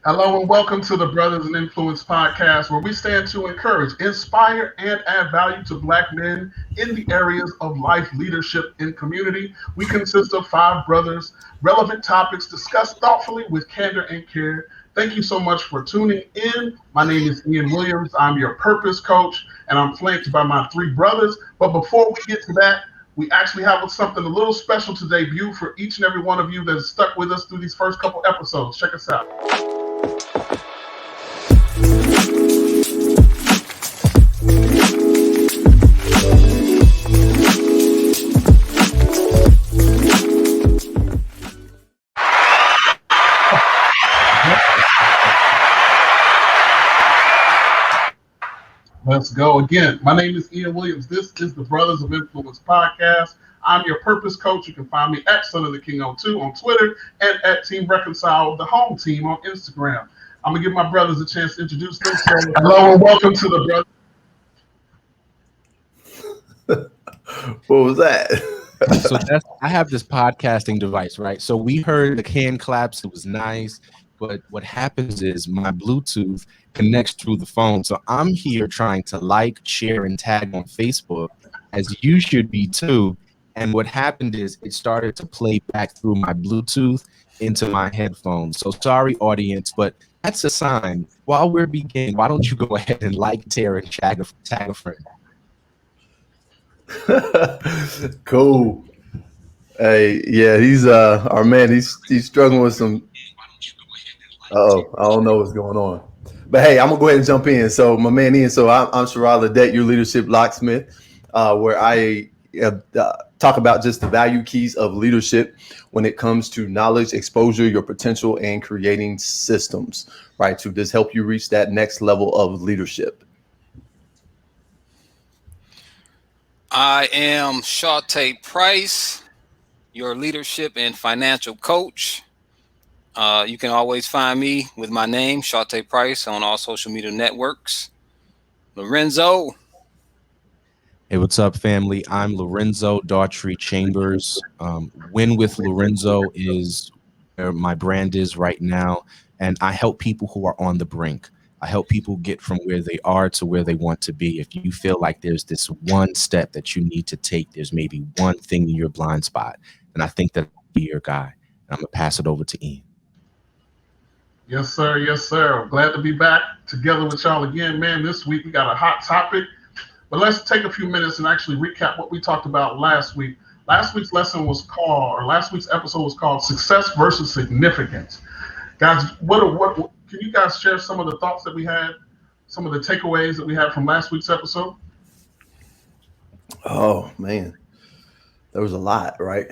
Hello and welcome to the Brothers in Influence podcast, where we stand to encourage, inspire, and add value to Black men in the areas of life, leadership, and community. We consist of five brothers, relevant topics discussed thoughtfully with candor and care. Thank you so much for tuning in. My name is Ian Williams. I'm your purpose coach, and I'm flanked by my three brothers. But before we get to that, we actually have something a little special to debut for each and every one of you that has stuck with us through these first couple episodes. Check us out. Let's go again. My name is Ian Williams. This is the Brothers of Influence podcast. I'm your purpose coach. You can find me at Son of the King 02 on Twitter and at Team Reconcile, the home team, on Instagram. I'm going to give my brothers a chance to introduce themselves. Hello and welcome to the Brothers. What was that? So I have this podcasting device, right? So we heard the can claps. It was nice. But what happens is my Bluetooth connects through the phone. So I'm here trying to like, share, and tag on Facebook, as you should be too. And what happened is it started to play back through my Bluetooth into my headphones. So sorry, audience, but that's a sign. While we're beginning, why don't you go ahead and like, share, and tag a friend? Cool. Hey, yeah, he's our man. He's struggling with some. I don't know what's going on. But hey, I'm gonna go ahead and jump in. So my man Ian, so I'm Sherrod Ledet, your leadership locksmith, where I talk about just the value keys of leadership when it comes to knowledge, exposure, your potential, and creating systems, right? To just help you reach that next level of leadership. I am Shawte Price, your leadership and financial coach. You can always find me with my name, Shawte Price, on all social media networks. Lorenzo. Hey, what's up, family? I'm Lorenzo Daughtry Chambers. Win with Lorenzo is where my brand is right now, and I help people who are on the brink. I help people get from where they are to where they want to be. If you feel like there's this one step that you need to take, there's maybe one thing in your blind spot, and I think that I'll be your guy. And I'm going to pass it over to Ian. Yes, sir. Yes, sir. Glad to be back together with y'all again, man. This week we got a hot topic, but let's take a few minutes and actually recap what we talked about last week. Last week's episode was called Success versus Significance. Guys, can you guys share some of the thoughts that we had, some of the takeaways that we had from last week's episode? Oh, man. There was a lot, right?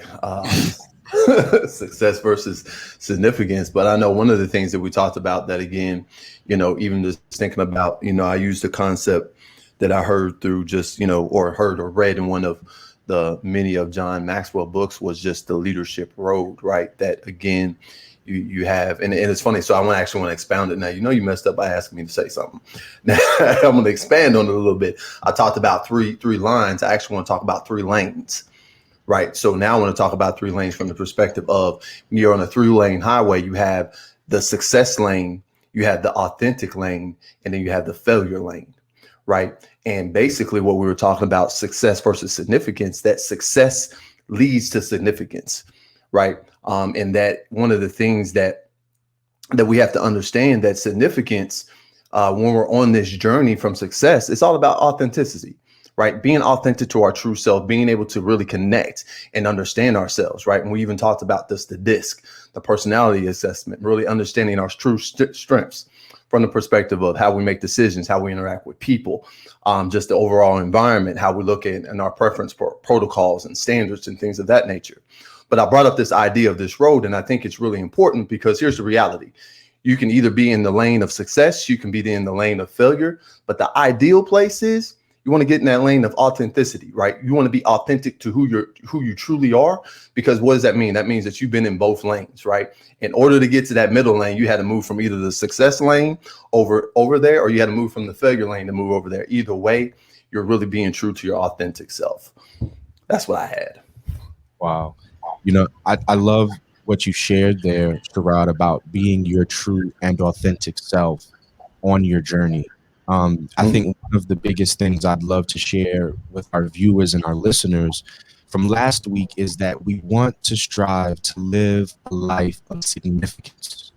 Success versus significance. But I know one of the things that we talked about that, again, even just thinking about, I used the concept that I heard through just, or heard or read in one of the many of John Maxwell books, was just the leadership road, right? That, again, you have, and it's funny. So I want to expound it now. You messed up by asking me to say something. Now I'm going to expand on it a little bit. I talked about three lines. I actually want to talk about 3 lanes. Right. So now I want to talk about 3 lanes from the perspective of, when you're on a 3-lane highway, you have the success lane, you have the authentic lane, and then you have the failure lane. Right. And basically what we were talking about, success versus significance, that success leads to significance. Right. And that one of the things that we have to understand, that significance, when we're on this journey from success, it's all about authenticity. Right. Being authentic to our true self, being able to really connect and understand ourselves. Right. And we even talked about this, the DISC, the personality assessment, really understanding our true strengths from the perspective of how we make decisions, how we interact with people, just the overall environment, how we look at and our preference for protocols and standards and things of that nature. But I brought up this idea of this road, and I think it's really important because here's the reality. You can either be in the lane of success, you can be in the lane of failure, but the ideal place is you want to get in that lane of authenticity, right? You want to be authentic to who you truly are, because what does that mean? That means that you've been in both lanes, right? In order to get to that middle lane, you had to move from either the success lane over there, or you had to move from the failure lane to move over there. Either way, you're really being true to your authentic self. That's what I had. Wow. I love what you shared there, Sherrod, about being your true and authentic self on your journey. I think one of the biggest things I'd love to share with our viewers and our listeners from last week is that we want to strive to live a life of significance.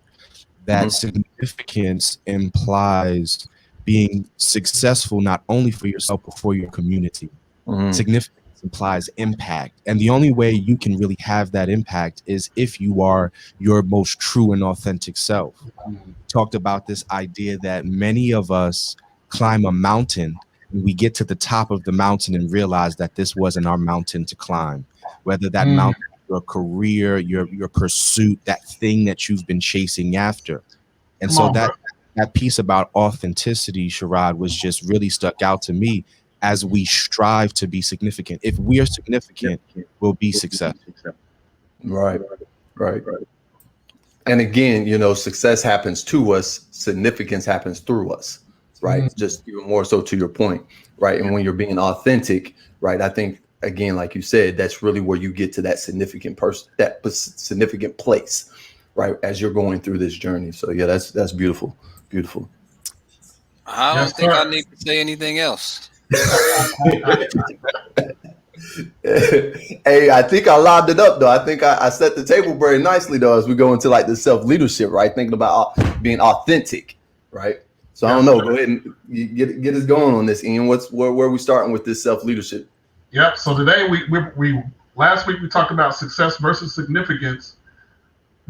That significance implies being successful not only for yourself, but for your community. Significance implies impact. And the only way you can really have that impact is if you are your most true and authentic self. Talked about this idea that many of us climb a mountain and we get to the top of the mountain and realize that this wasn't our mountain to climb. Whether that mountain, your career, your pursuit, that thing that you've been chasing after. And Come so on, bro. that piece about authenticity, Sherrod, was just really stuck out to me as we strive to be significant. If we are significant, we'll be successful. Right. And again, you know, success happens to us, significance happens through us, right? Just even more so to your point, right? And when you're being authentic, right? I think again, like you said, that's really where you get to that significant person, that significant place, right? As you're going through this journey. So yeah, that's beautiful, beautiful. I don't think I need to say anything else. Hey, I think I lobbed it up though. I think I set the table very nicely though as we go into like the self-leadership, right? Thinking about being authentic, right? So I don't know. Go ahead and get us going on this, Ian. Where are we starting with this self-leadership? Yep. So today we last week we talked about success versus significance,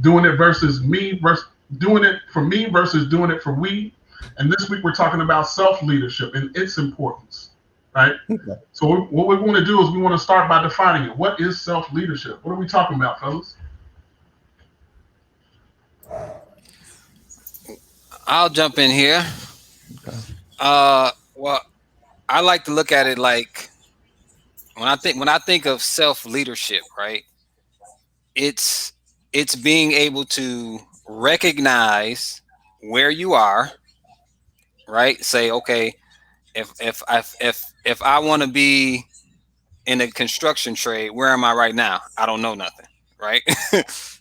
doing it versus me versus doing it for me versus doing it for we. And this week we're talking about self-leadership and its importance. Right. Okay. So what we want to do is we want to start by defining it. What is self-leadership? What are we talking about, fellas? I'll jump in here. Okay. Well, I like to look at it like when I think of self-leadership, right? It's being able to recognize where you are, right? Say, okay, if I want to be in a construction trade, where am I right now? I don't know nothing, right?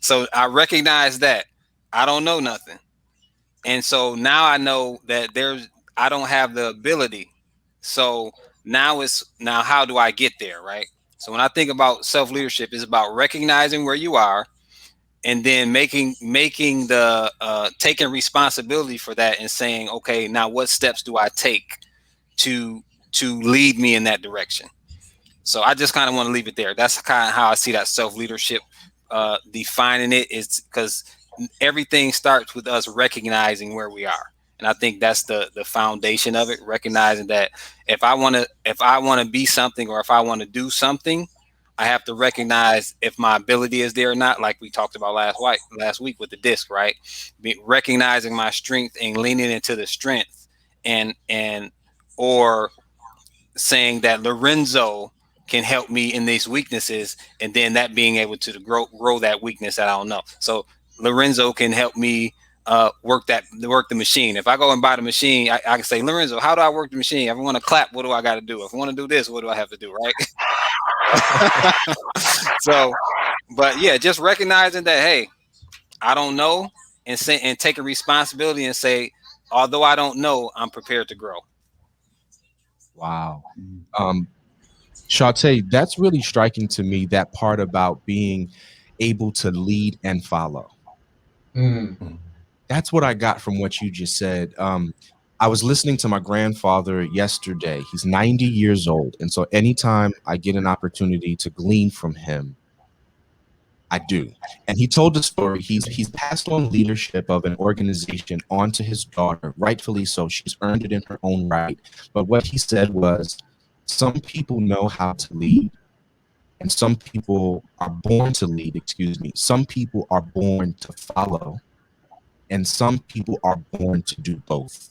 So I recognize that I don't know nothing. And so now I know that I don't have the ability. So now how do I get there, right? So when I think about self-leadership, it's about recognizing where you are and then making the taking responsibility for that and saying, okay, now what steps do I take to lead me in that direction? So I just kind of want to leave it there. That's kind of how I see that self-leadership. Defining it is because everything starts with us recognizing where we are. And I think that's the foundation of it, recognizing that if I want to be something or if I want to do something, I have to recognize if my ability is there or not, like we talked about last week with the disc, right? Recognizing my strength and leaning into the strength or saying that Lorenzo can help me in these weaknesses, and then that being able to grow that weakness that I don't know. So Lorenzo can help me work the machine. If I go and buy the machine, I can say, Lorenzo, how do I work the machine? If I want to clap, what do I got to do? If I want to do this, what do I have to do? Right. So, but yeah, just recognizing that, hey, I don't know, and take a responsibility and say, although I don't know, I'm prepared to grow. Wow. Shante, that's really striking to me, that part about being able to lead and follow. That's what I got from what you just said. I was listening to my grandfather yesterday. He's 90 years old. And so anytime I get an opportunity to glean from him, I do. And he told the story. He's passed on leadership of an organization onto his daughter, rightfully so. She's earned it in her own right. But what he said was, some people know how to lead, and some people are born to lead, Some people are born to follow, and some people are born to do both.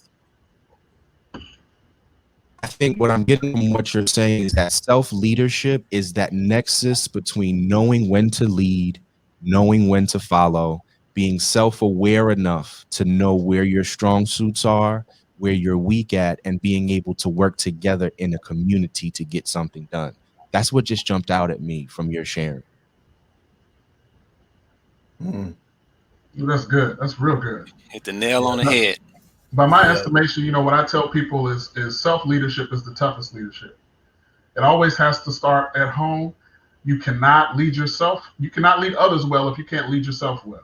I think what I'm getting from what you're saying is that self-leadership is that nexus between knowing when to lead, knowing when to follow, being self-aware enough to know where your strong suits are, where you're weak at, and being able to work together in a community to get something done. That's what just jumped out at me from your sharing. Mm. That's good. That's real good. Hit the nail on the Yeah. head. By my Yeah. estimation, what I tell people is self leadership is the toughest leadership. It always has to start at home. You cannot lead yourself. You cannot lead others well if you can't lead yourself well.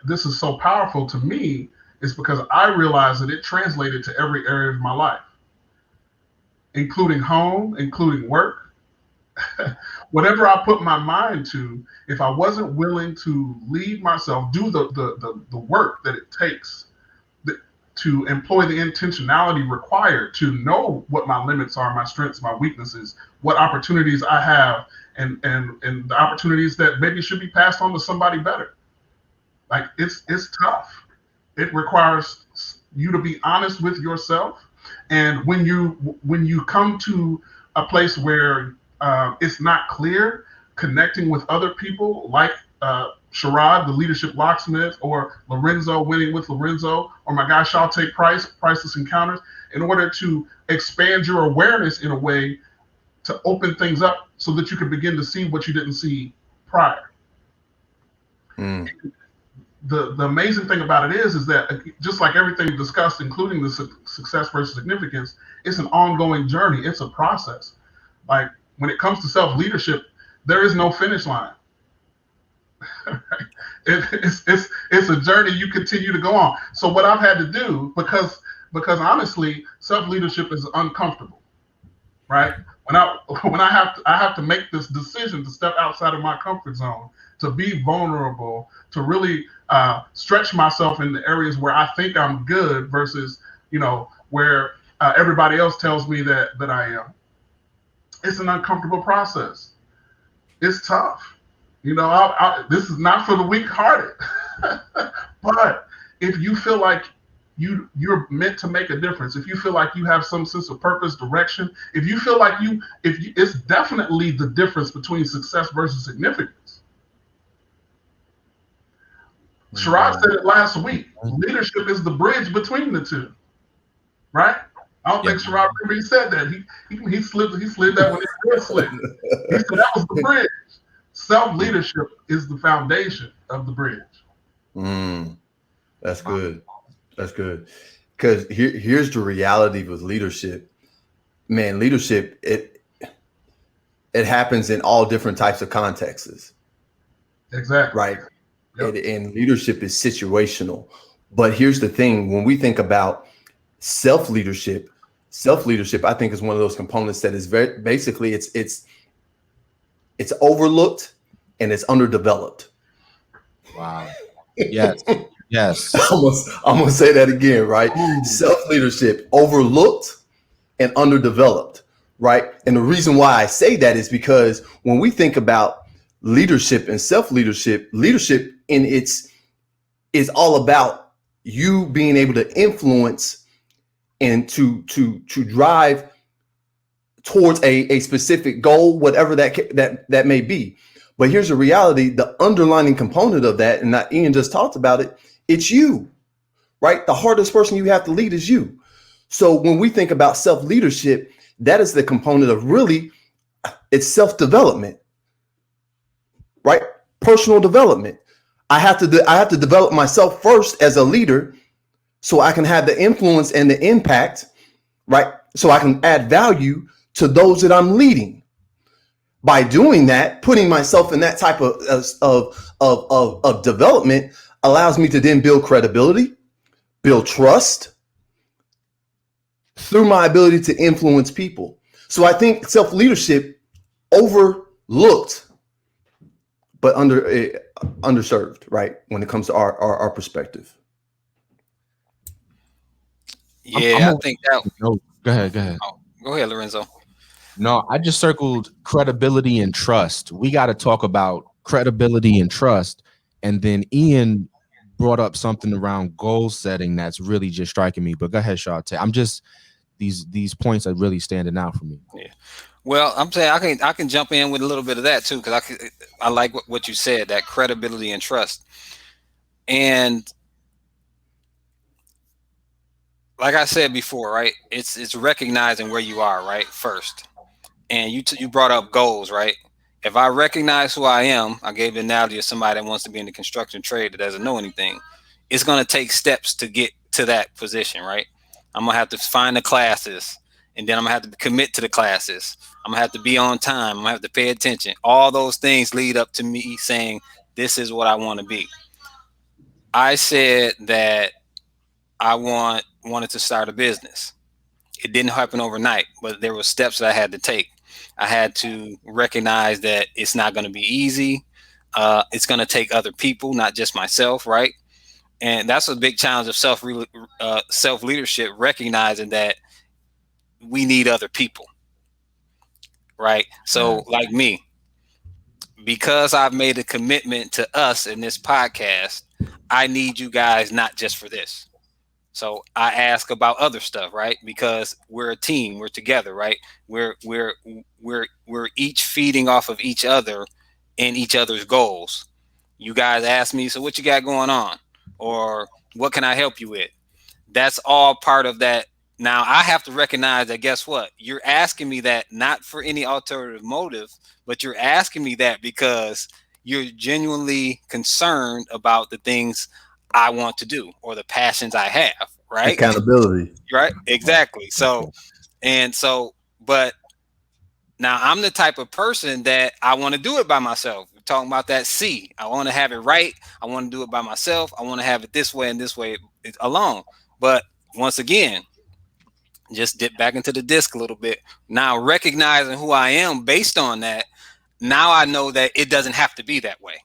This is so powerful to me is because I realized that it translated to every area of my life, including home, including work. Whatever I put my mind to, if I wasn't willing to lead myself, do the work that it takes to employ the intentionality required to know what my limits are, my strengths, my weaknesses, what opportunities I have, and the opportunities that maybe should be passed on to somebody better. Like it's tough. It requires you to be honest with yourself, and when you come to a place where it's not clear, connecting with other people like Sherrod, the leadership locksmith, or Lorenzo, winning with Lorenzo, or my guy Shantae Price, Priceless Encounters, in order to expand your awareness in a way to open things up so that you can begin to see what you didn't see prior. Mm. The amazing thing about it is that just like everything discussed, including the success versus significance, it's an ongoing journey. It's a process. Like when it comes to self leadership, there is no finish line. It's a journey you continue to go on. So what I've had to do, because honestly, self leadership is uncomfortable, right? When I have to make this decision to step outside of my comfort zone, to be vulnerable, to really stretch myself in the areas where I think I'm good versus where everybody else tells me that I am. It's an uncomfortable process. It's tough. This is not for the weak-hearted. But if you feel like you're meant to make a difference, if you feel like you have some sense of purpose, direction, if you feel like it's definitely the difference between success versus significance. Sherrod said it last week. Leadership is the bridge between the two, right? I don't think Sherrod really said that. He slid that when he did slip. He said that was the bridge. Self-leadership is the foundation of the bridge. Mm. That's good. That's good. Because here's the reality with leadership. Man, leadership, it happens in all different types of contexts. Exactly. Right. Yep. And leadership is situational. But here's the thing: when we think about self-leadership, I think is one of those components that is very basically it's overlooked and it's underdeveloped. Wow. Yes. Yes. I'm gonna say that again, right? Self-leadership, overlooked and underdeveloped, right? And the reason why I say that is because when we think about leadership and self-leadership, leadership is all about you being able to influence and to drive towards a specific goal, whatever that may be. But here's the reality: the underlying component of that, and Ian just talked about it, it's you, right? The hardest person you have to lead is you. So when we think about self-leadership, that is the component of really it's self-development, right? Personal development. I have to develop myself first as a leader so I can have the influence and the impact, right? So I can add value to those that I'm leading. By doing that, putting myself in that type of development allows me to then build credibility, build trust through my ability to influence people. So I think self-leadership overlooked, but underserved, right? When it comes to our perspective. Yeah, I think that. No, go ahead. Oh, go ahead, Lorenzo. No, I just circled credibility and trust. We got to talk about credibility and trust. And then Ian brought up something around goal setting that's really just striking me. But go ahead, Shantae. I'm just these points are really standing out for me. Yeah. Well, I'm saying I can jump in with a little bit of that too, because I like what you said, that credibility and trust. And like I said before, right? It's recognizing where you are, right? First. And you brought up goals, right? if I recognize who I am, I gave the analogy of somebody that wants to be in the construction trade that doesn't know anything. It's going to take steps to get to that position, right? I'm going to have to find the classes, and then I'm going to have to commit to the classes. I'm going to have to be on time. I'm going to have to pay attention. All those things lead up to me saying, this is what I want to be. I said that I wanted to start a business. It didn't happen overnight, but there were steps that I had to take. I had to recognize that it's not going to be easy. It's going to take other people, not just myself, right? And that's a big challenge of self leadership, recognizing that we need other people, right? So, like me, because I've made a commitment to us in this podcast, I need you guys not just for this. So I ask about other stuff, right? Because we're a team, we're together, right? We're each feeding off of each other and each other's goals. You guys ask me, so what you got going on? Or what can I help you with? That's all part of that. Now I have to recognize that, guess what? You're asking me that not for any alternative motive, but you're asking me that because you're genuinely concerned about the things I want to do or the passions I have, right? Accountability. Right? Exactly. So, but now I'm the type of person that I want to do it by myself. We're talking about that C. I want to have it right. I want to do it by myself. I want to have it this way and this way alone. But once again, just dip back into the disc a little bit. Now recognizing who I am based on that, now I know that it doesn't have to be that way.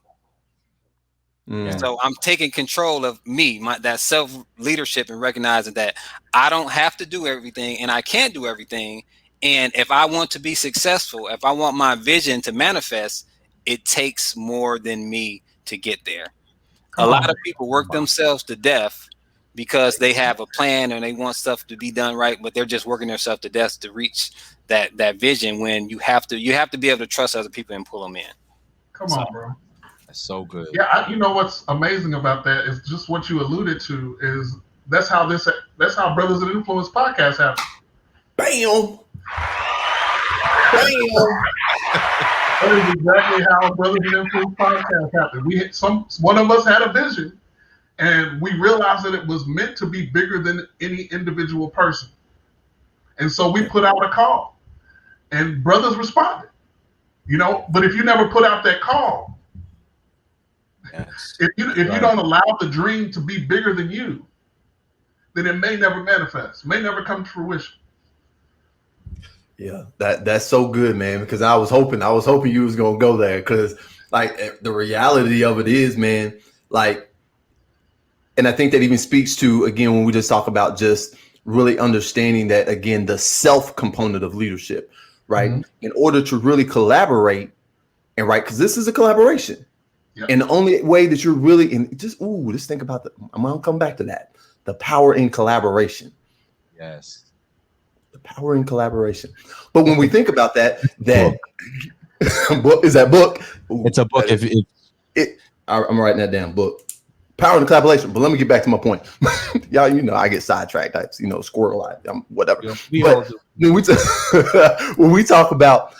So I'm taking control of me, that self leadership, and recognizing that I don't have to do everything and I can't do everything. And if I want to be successful, if I want my vision to manifest, it takes more than me to get there. A lot of people work themselves to death because they have a plan and they want stuff to be done right, but they're just working themselves to death to reach that vision. When you have to be able to trust other people and pull them in. Come on, bro. So good. Yeah, you know what's amazing about that is just what you alluded to is that's how Brothers in Influence podcast happened. Bam. That is exactly how Brothers in Influence podcast happened. One of us had a vision, and we realized that it was meant to be bigger than any individual person, and so we put out a call, and brothers responded. But if you never put out that call. Yes. If you don't allow the dream to be bigger than you, then it may never manifest, may never come to fruition. Yeah, that's so good, man. Because I was hoping you was gonna go there. Because like the reality of it is, man, like, and I think that even speaks to, again, when we just talk about just really understanding that, again, the self component of leadership, right? Mm-hmm. In order to really collaborate, and right, because this is a collaboration. Yep. And the only way that you're really just think about I'm gonna come back to that. The power in collaboration. Yes. The power in collaboration. But when we think about that book is that book. Ooh, it's a book. I'm writing that down. Book. Power in collaboration. But let me get back to my point. Y'all, I get sidetracked. Squirrel. Whatever. Yeah, but when we talk about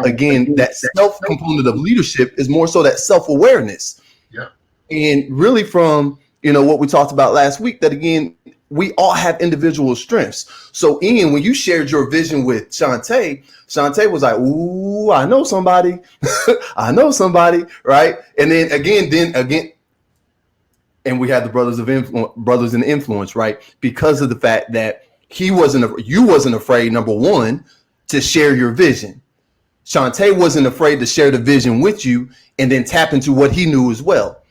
again, that self component of leadership is more so that self-awareness. Yeah. And really from, what we talked about last week, that again, we all have individual strengths. So Ian, when you shared your vision with Shantae was like, ooh, I know somebody. I know somebody. Right. And then again, and we had the brothers in influence, right? Because of the fact that you wasn't afraid, number one, to share your vision. Shantae wasn't afraid to share the vision with you and then tap into what he knew as well.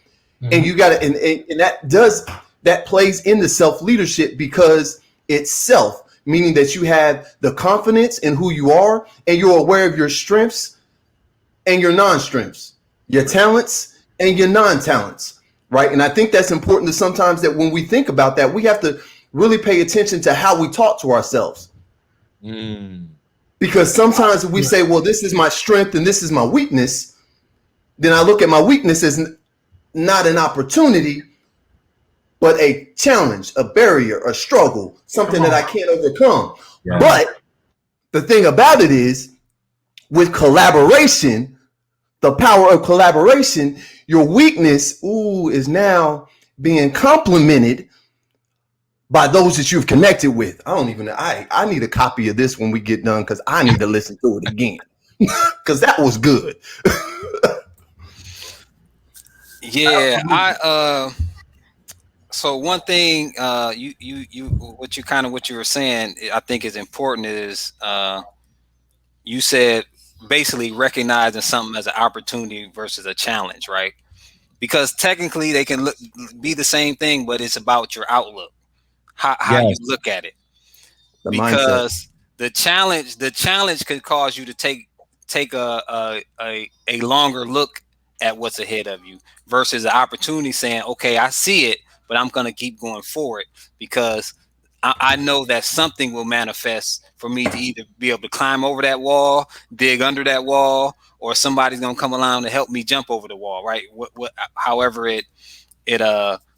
Mm-hmm. And you got to, and that plays into self-leadership because it's self, meaning that you have the confidence in who you are and you're aware of your strengths and your non-strengths, your talents and your non-talents, right? And I think that's important to sometimes that when we think about that, we have to really pay attention to how we talk to ourselves. Because sometimes if we say, well, this is my strength and this is my weakness, then I look at my weakness as not an opportunity, but a challenge, a barrier, a struggle, something that I can't overcome. Yeah. But the thing about it is, with collaboration, the power of collaboration, your weakness, is now being complemented by those that you've connected with. I need a copy of this when we get done, because I need to listen to it again. Because that was good. Yeah, so one thing you what you were saying, I think is important is you said basically recognizing something as an opportunity versus a challenge, right? Because technically they can be the same thing, but it's about your outlook, how you Yes. look at it. The mindset. Because the challenge could cause you to take a longer look at what's ahead of you versus the opportunity saying, okay, I see it, but I'm going to keep going forward because I know that something will manifest for me to either be able to climb over that wall, dig under that wall, or somebody's going to come along to help me jump over the wall, right? However it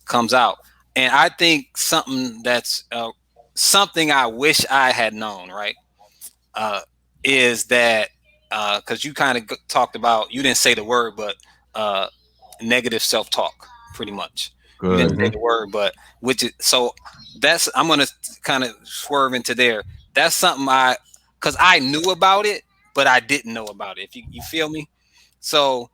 comes out. And I think something that's something I wish I had known, right? Is that because you kind of talked about, you didn't say the word, but negative self-talk, pretty much. You didn't say the word, but I'm gonna kind of swerve into there. That's something because I knew about it, but I didn't know about it. If you feel me, so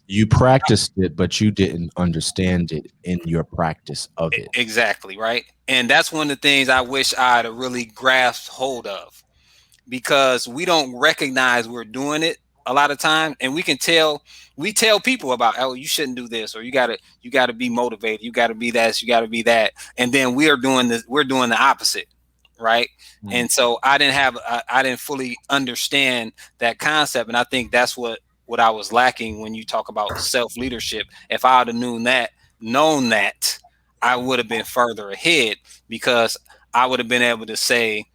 you practiced it, but you didn't understand it in your practice of it. Exactly, right. And that's one of the things I wish I'd have really grasped hold of, because we don't recognize we're doing it a lot of time, and we tell people about, oh, you shouldn't do this, or you gotta be motivated, you gotta be this, you gotta be that, and then we're doing the opposite, right? And so I didn't fully understand that concept, and I think that's what I was lacking when you talk about self leadership. If I would have known that, I would have been further ahead, because I would have been able to say,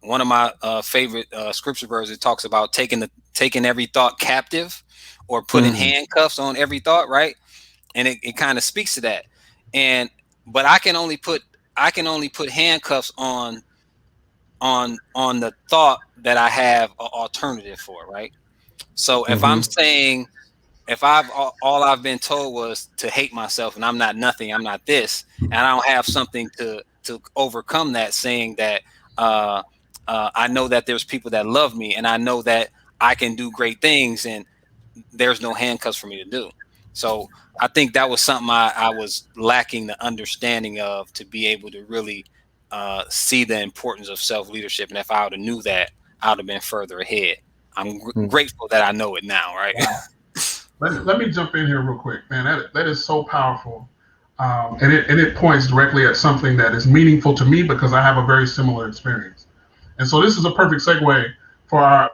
one of my favorite scripture verses talks about taking every thought captive, or putting handcuffs on every thought, right? And it kind of speaks to that. But I can only put handcuffs on the thought that I have an alternative for, right? So if I'm saying, if all I've been told was to hate myself, and I'm not nothing, I'm not this, and I don't have something to overcome that, saying that I know that there's people that love me, and I know that I can do great things, and there's no handcuffs for me to do. So I think that was something I was lacking the understanding of, to be able to really see the importance of self-leadership. And if I would have knew that, I would have been further ahead. I'm grateful that I know it now, right? Let me jump in here real quick, man. That is so powerful. And it points directly at something that is meaningful to me, because I have a very similar experience. And so this is a perfect segue for our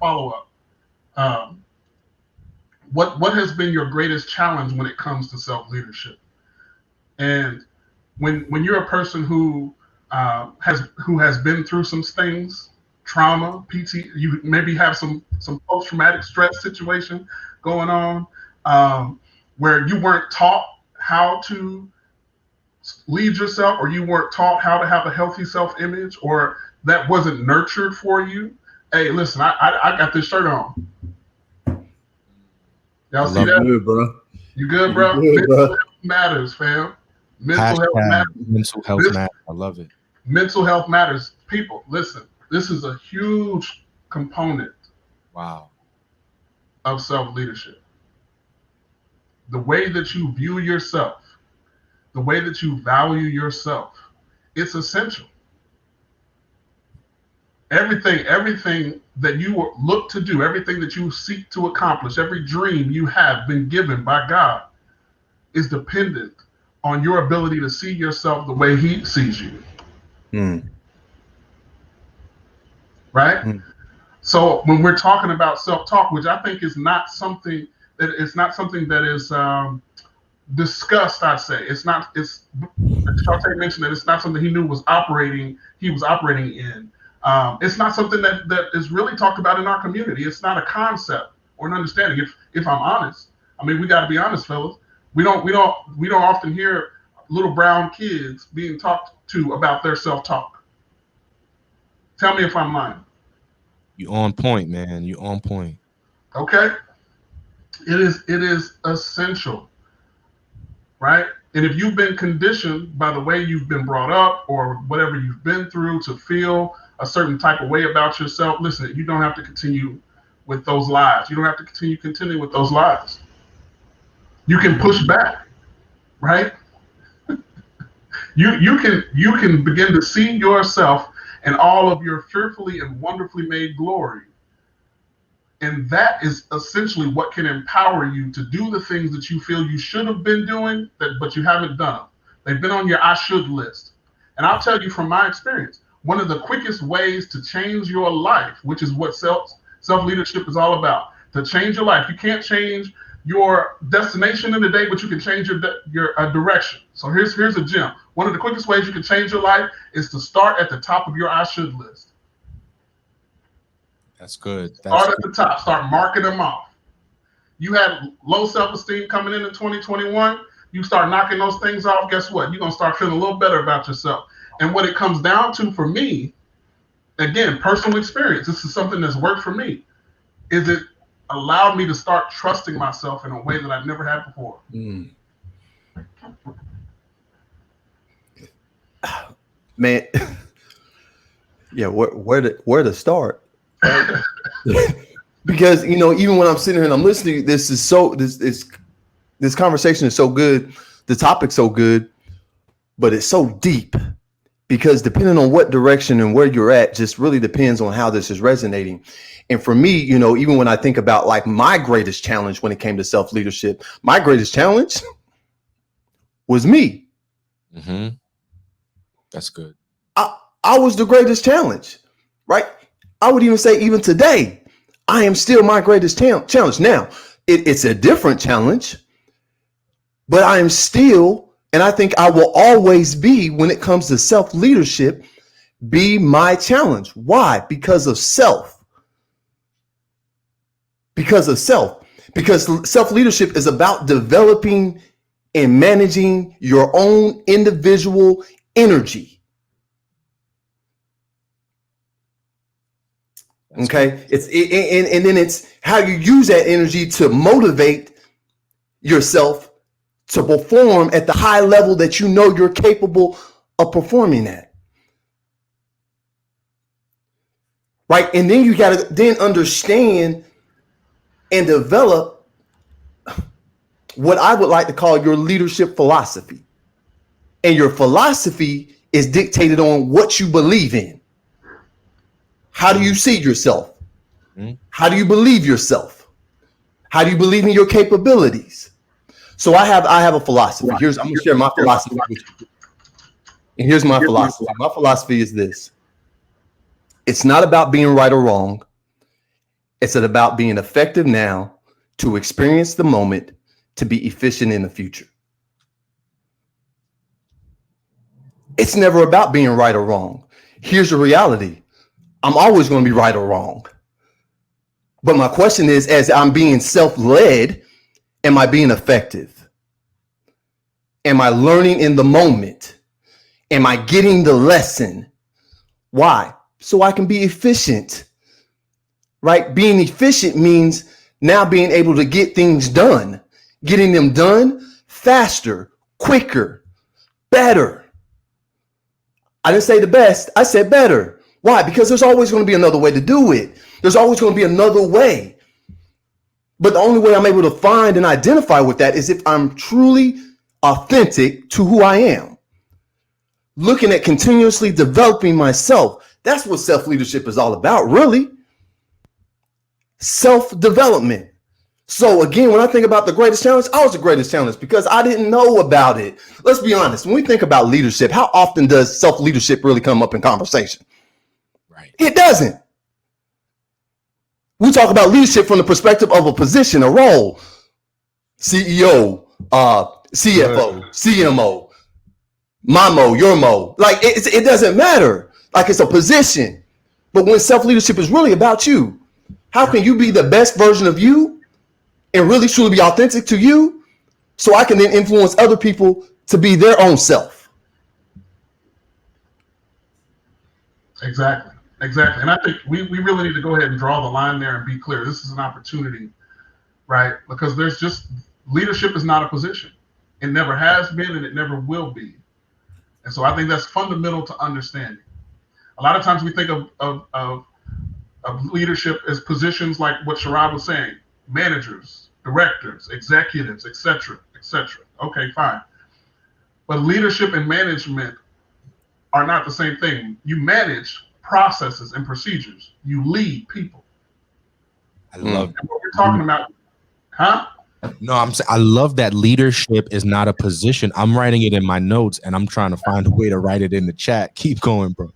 follow-up. What has been your greatest challenge when it comes to self-leadership? And when you're a person who has been through some things, trauma, PT, you maybe have some post-traumatic stress situation going on, where you weren't taught how to lead yourself, or you weren't taught how to have a healthy self-image, or that wasn't nurtured for you. Hey, listen, I got this shirt on. Y'all see that? Good, bro. You good, bro? Good, mental bro. health matters, fam. Mental health matters. Mental health matters. I love it. Mental health matters. People, listen. This is a huge component. Wow. Of self-leadership. The way that you view yourself, the way that you value yourself, it's essential. Everything that you look to do, everything that you seek to accomplish, every dream you have been given by God is dependent on your ability to see yourself the way He sees you. Right? So when we're talking about self-talk, which I think is not something that is discussed, I say it's not. Shante mentioned that it's not something he was operating in. It's not something that is really talked about in our community. It's not a concept or an understanding. If I'm honest, I mean, we got to be honest, fellas. We don't often hear little brown kids being talked to about their self-talk. Tell me if I'm lying. You on point, man. You on point. Okay? It is essential, right? And if you've been conditioned by the way you've been brought up or whatever you've been through to feel a certain type of way about yourself, listen, you don't have to continue with those lies. You don't have to continue with those lies. You can push back, right? You can begin to see yourself and all of your fearfully and wonderfully made glory. And that is essentially what can empower you to do the things that you feel you should have been doing, but you haven't done them. They've been on your I should list. And I'll tell you from my experience, one of the quickest ways to change your life, which is what self leadership is all about, to change your life. You can't change your destination in the day, but you can change your direction. So here's a gem. One of the quickest ways you can change your life is to start at the top of your I should list. That's good. Start at the top. Start marking them off. You had low self-esteem coming in 2021. You start knocking those things off. Guess what? You're going to start feeling a little better about yourself. And what it comes down to for me, again, personal experience, this is something that's worked for me, is it allowed me to start trusting myself in a way that I've never had before. Man, yeah, where to start? Because even when I'm sitting here and I'm listening, this conversation is so good, the topic's so good, but it's so deep because depending on what direction and where you're at just really depends on how this is resonating. And for me, even when I think about like my greatest challenge when it came to self-leadership, my greatest challenge was me. Mm-hmm. That's good. I was the greatest challenge, right? I would even say even today, I am still my greatest challenge. Now, it's a different challenge, but I am still, and I think I will always be, when it comes to self-leadership, be my challenge. Why? Because of self. Because self-leadership is about developing and managing your own individual energy. Okay. And then it's how you use that energy to motivate yourself to perform at the high level that you're capable of performing at. Right. And then you got to then understand and develop what I would like to call your leadership philosophy. And your philosophy is dictated on what you believe in. How do you see yourself? How do you believe yourself? How do you believe in your capabilities? So I have a philosophy. I'm going to share my philosophy with you. And here's my philosophy. My philosophy is this. It's not about being right or wrong. It's about being effective now to experience the moment, to be efficient in the future. It's never about being right or wrong. Here's the reality. I'm always going to be right or wrong. But my question is, as I'm being self-led, am I being effective? Am I learning in the moment? Am I getting the lesson? Why? So I can be efficient, right? Being efficient means now being able to get things done, getting them done faster, quicker, better. I didn't say the best. I said better. Why? Because there's always going to be another way to do it. There's always going to be another way. But the only way I'm able to find and identify with that is if I'm truly authentic to who I am. Looking at continuously developing myself. That's what self-leadership is all about, really. Self-development. So again, when I think about the greatest challenge, I was the greatest challenge because I didn't know about it. Let's be honest. When we think about leadership, how often does self-leadership really come up in conversation? Right. It doesn't. We talk about leadership from the perspective of a position, a role, CEO, CFO, CMO, my mo, your mo. Like it doesn't matter. Like it's a position. But when self-leadership is really about you, how can you be the best version of you and really truly be authentic to you so I can then influence other people to be their own self? Exactly. Exactly. And I think we really need to go ahead and draw the line there and be clear. This is an opportunity, right? Because there's just leadership is not a position. It never has been and it never will be. And so I think that's fundamental to understanding. A lot of times we think of leadership as positions like what Sharad was saying, managers, directors, executives, etc., etc. Okay, fine. But leadership and management are not the same thing. You manage processes and procedures. You lead people. I love And what we're talking about, huh? No, I love that leadership is not a position. I'm writing it in my notes and I'm trying to find a way to write it in the chat. Keep going, bro.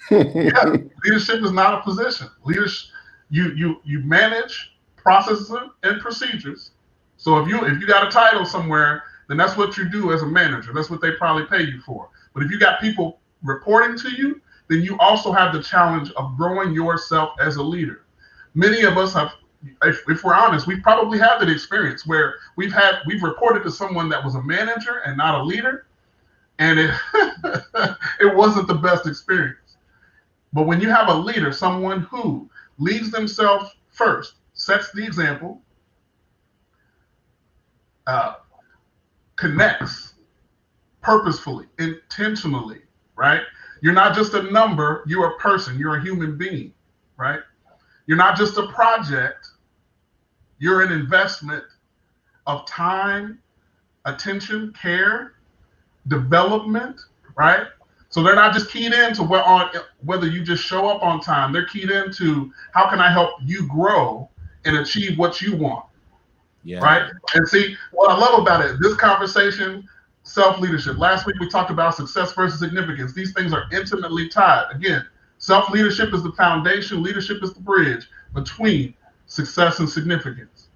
Yeah, leadership is not a position. Leadership, you manage processes and procedures. So if you got a title somewhere, then that's what you do as a manager. That's what they probably pay you for. But if you got people reporting to you, then you also have the challenge of growing yourself as a leader. Many of us have, if we're honest, we probably have that experience where we've reported to someone that was a manager and not a leader, and it it wasn't the best experience. But when you have a leader, someone who leads themselves first, sets the example, connects purposefully, intentionally, right? You're not just a number, you're a person, you're a human being, right? You're not just a project, you're an investment of time, attention, care, development, right? So they're not just keyed into whether you just show up on time. They're keyed into how can I help you grow and achieve what you want, right? And see, what I love about it, this conversation, self-leadership. Last week we talked about success versus significance. These things are intimately tied. Again, self-leadership is the foundation. Leadership is the bridge between success and significance.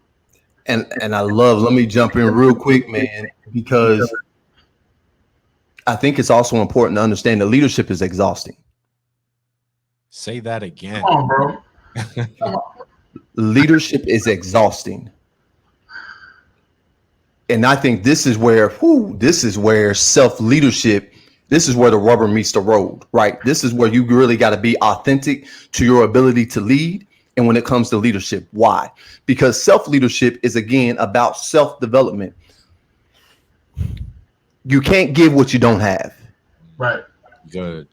And let me jump in real quick, man, because I think it's also important to understand that leadership is exhausting. Say that again. Come on, bro. Come on. Leadership is exhausting. And I think this is where self-leadership, this is where the rubber meets the road, right? This is where you really got to be authentic to your ability to lead. And when it comes to leadership, why? Because self-leadership is, again, about self-development. You can't give what you don't have. Right. Good.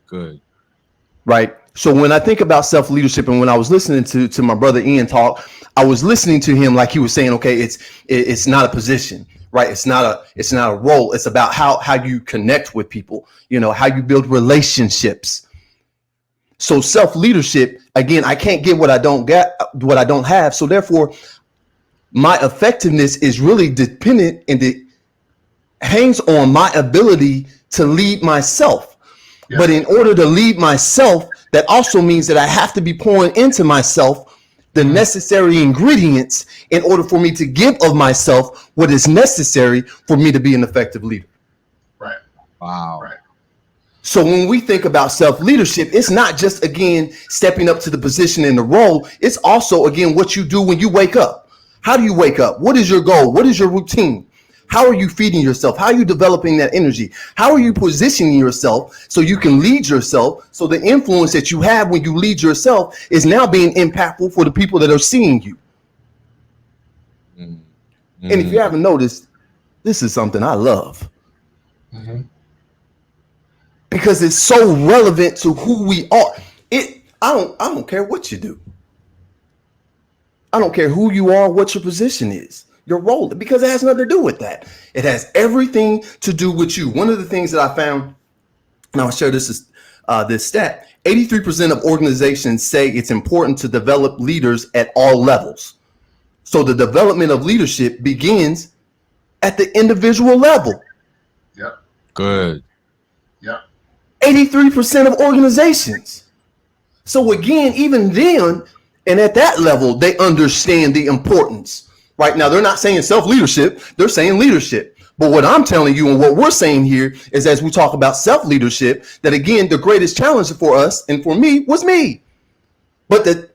Right. So when I think about self-leadership, and when I was listening to my brother Ian talk, I was listening to him like he was saying, okay, it's not a position, right? It's not a role. It's about how you connect with people, how you build relationships. So self-leadership, again, I can't get what I don't have. So therefore, my effectiveness is really dependent and it hangs on my ability to lead myself. Yeah. But in order to lead myself, that also means that I have to be pouring into myself the necessary ingredients in order for me to give of myself what is necessary for me to be an effective leader. Right. Wow. Right. So when we think about self-leadership, it's not just, again, stepping up to the position and the role. It's also, again, what you do when you wake up. How do you wake up? What is your goal? What is your routine? How are you feeding yourself? How are you developing that energy? How are you positioning yourself so you can lead yourself? So the influence that you have when you lead yourself is now being impactful for the people that are seeing you. Mm-hmm. And if you haven't noticed, this is something I love. Mm-hmm. Because it's so relevant to who we are. I don't care what you do. I don't care who you are, what your position is, your role, because it has nothing to do with that. It has everything to do with you. One of the things that I found, and I'll share this stat, 83% of organizations say it's important to develop leaders at all levels. So the development of leadership begins at the individual level. Yep. Good. Yep. 83% of organizations. So again, even then, and at that level, they understand the importance. Right now, they're not saying self-leadership, they're saying leadership. But what I'm telling you and what we're saying here is, as we talk about self-leadership, that again, the greatest challenge for us and for me was me. But that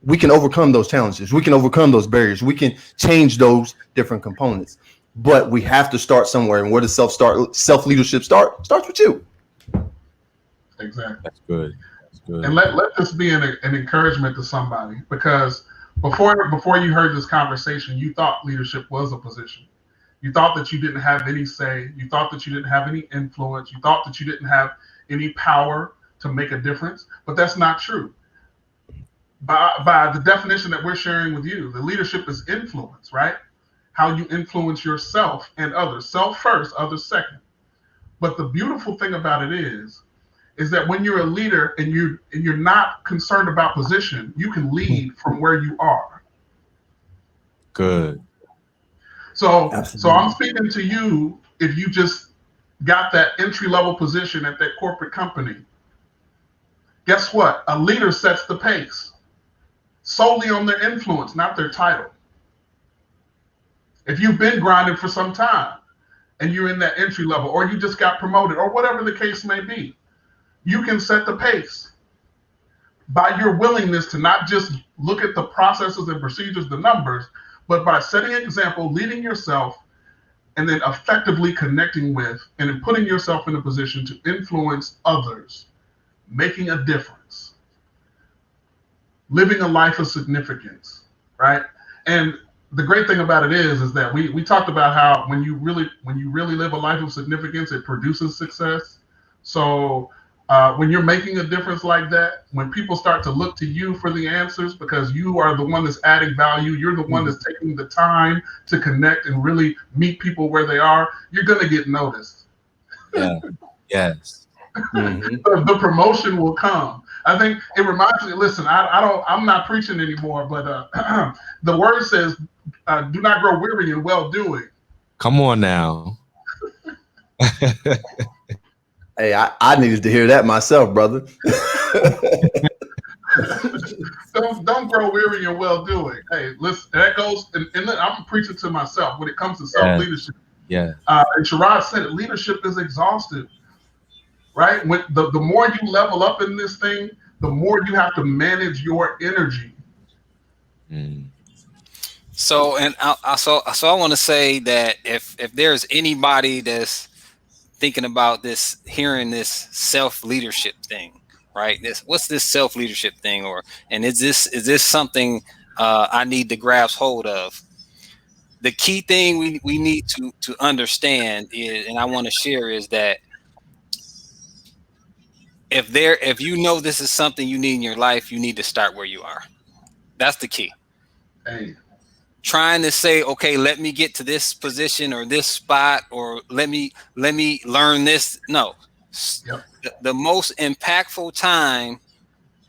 we can overcome those challenges. We can overcome those barriers. We can change those different components. But we have to start somewhere. And where does self-leadership start? Starts with you. Exactly. That's good. And let this be an encouragement to somebody, because before you heard this conversation, you thought leadership was a position. You thought that you didn't have any say. You thought that you didn't have any influence. You thought that you didn't have any power to make a difference. But that's not true. By the definition that we're sharing with you, the leadership is influence, right? How you influence yourself and others. Self first, others second. But the beautiful thing about it is that when you're a leader and you're not concerned about position, you can lead from where you are. Good. So Absolutely. I'm speaking to you if you just got that entry-level position at that corporate company. Guess what? A leader sets the pace solely on their influence, not their title. If you've been grinding for some time and you're in that entry level, or you just got promoted, or whatever the case may be, you can set the pace by your willingness to not just look at the processes and procedures, the numbers, but by setting an example, leading yourself, and then effectively connecting with and then putting yourself in a position to influence others, making a difference, living a life of significance, right? And the great thing about it is that we talked about how when you really live a life of significance, it produces success. So when you're making a difference like that, when people start to look to you for the answers because you are the one that's adding value, you're the one that's taking the time to connect and really meet people where they are, you're going to get noticed. Yeah. Yes. The promotion will come. I think it reminds me, listen, I'm not preaching anymore, but the word says, do not grow weary in well-doing. Come on now. Hey, I needed to hear that myself, brother. Don't grow weary in well-doing. Hey, listen, that goes, and I'm preaching to myself when it comes to self-leadership. Yeah. And Sherrod said it, leadership is exhaustive, right? When the more you level up in this thing, the more you have to manage your energy. So, and I want to say that if there's anybody that's thinking about this, hearing this self-leadership thing, right? What's this self-leadership thing, and is this something I need to grasp hold of? The key thing we need to understand is, and I want to share, is that if you know this is something you need in your life, you need to start where you are. That's the key. Hey. Trying to say, okay, let me get to this position or this spot, or let me learn this. No. Yep. The most impactful time,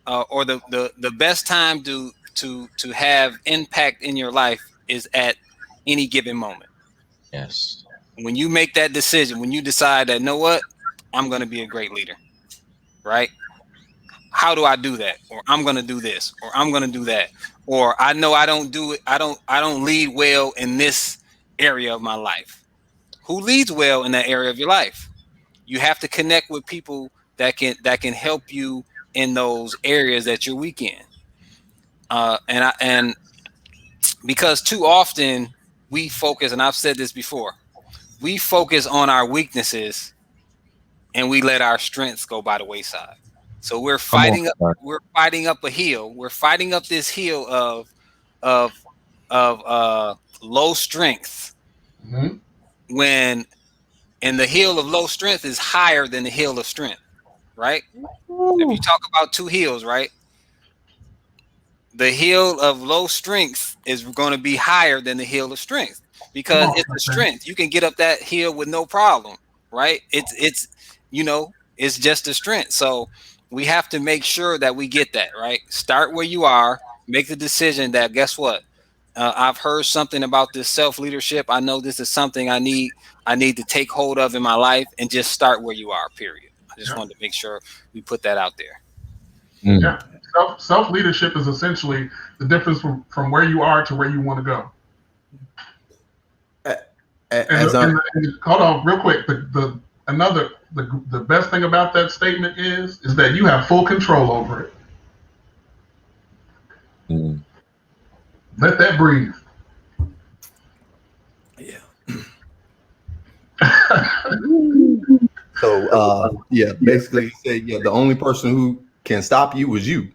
or the best time to have impact in your life is at any given moment. Yes. When you make that decision, when you decide that, know what, I'm going to be a great leader, right? How do I do that? Or I'm going to do this, or I'm going to do that, or I know I don't do it. I don't lead well in this area of my life. Who leads well in that area of your life? You have to connect with people that can help you in those areas that you're weak in. And because too often we focus, and I've said this before, we focus on our weaknesses and we let our strengths go by the wayside. So we're fighting up a hill. We're fighting up this hill of low strength. Mm-hmm. When and the hill of low strength is higher than the hill of strength, right? If you talk about two hills, right? The hill of low strength is going to be higher than the hill of strength, because it's a strength. You can get up that hill with no problem, right? It's just a strength. So we have to make sure that we get that right. Start where you are. Make the decision that, guess what? I've heard something about this self-leadership. I know this is something I need to take hold of in my life, and just start where you are, period. I just wanted to make sure we put that out there. Yeah. Self-leadership is essentially the difference from where you are to where you want to go. Hold on real quick. The best thing about that statement is that you have full control over it. Let that breathe. Yeah. So basically, say the only person who can stop you is you.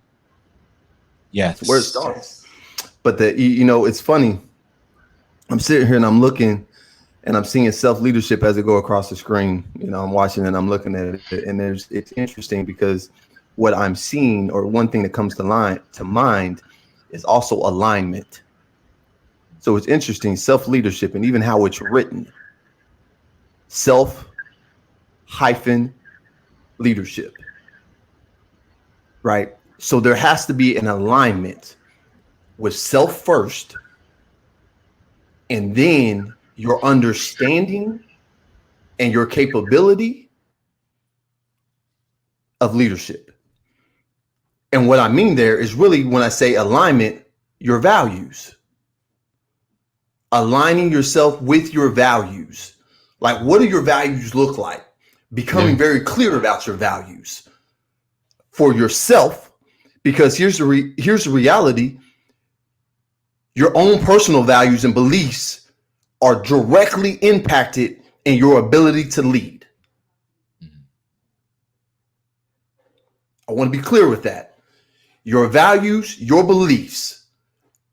Yes. It's where it starts. But it's funny. I'm sitting here and I'm looking and I'm seeing self-leadership as it go across the screen. I'm watching and I'm looking at it, and it's interesting because what I'm seeing, or one thing that comes to mind is also alignment. So it's interesting, self-leadership, and even how it's written. Self hyphen leadership. Right? So there has to be an alignment with self first, and then your understanding and your capability of leadership. And what I mean there is really, when I say alignment, your values. Aligning yourself with your values. Like, what do your values look like? Becoming very clear about your values for yourself, because here's the reality. Your own personal values and beliefs are directly impacted in your ability to lead. I want to be clear with that. Your values, your beliefs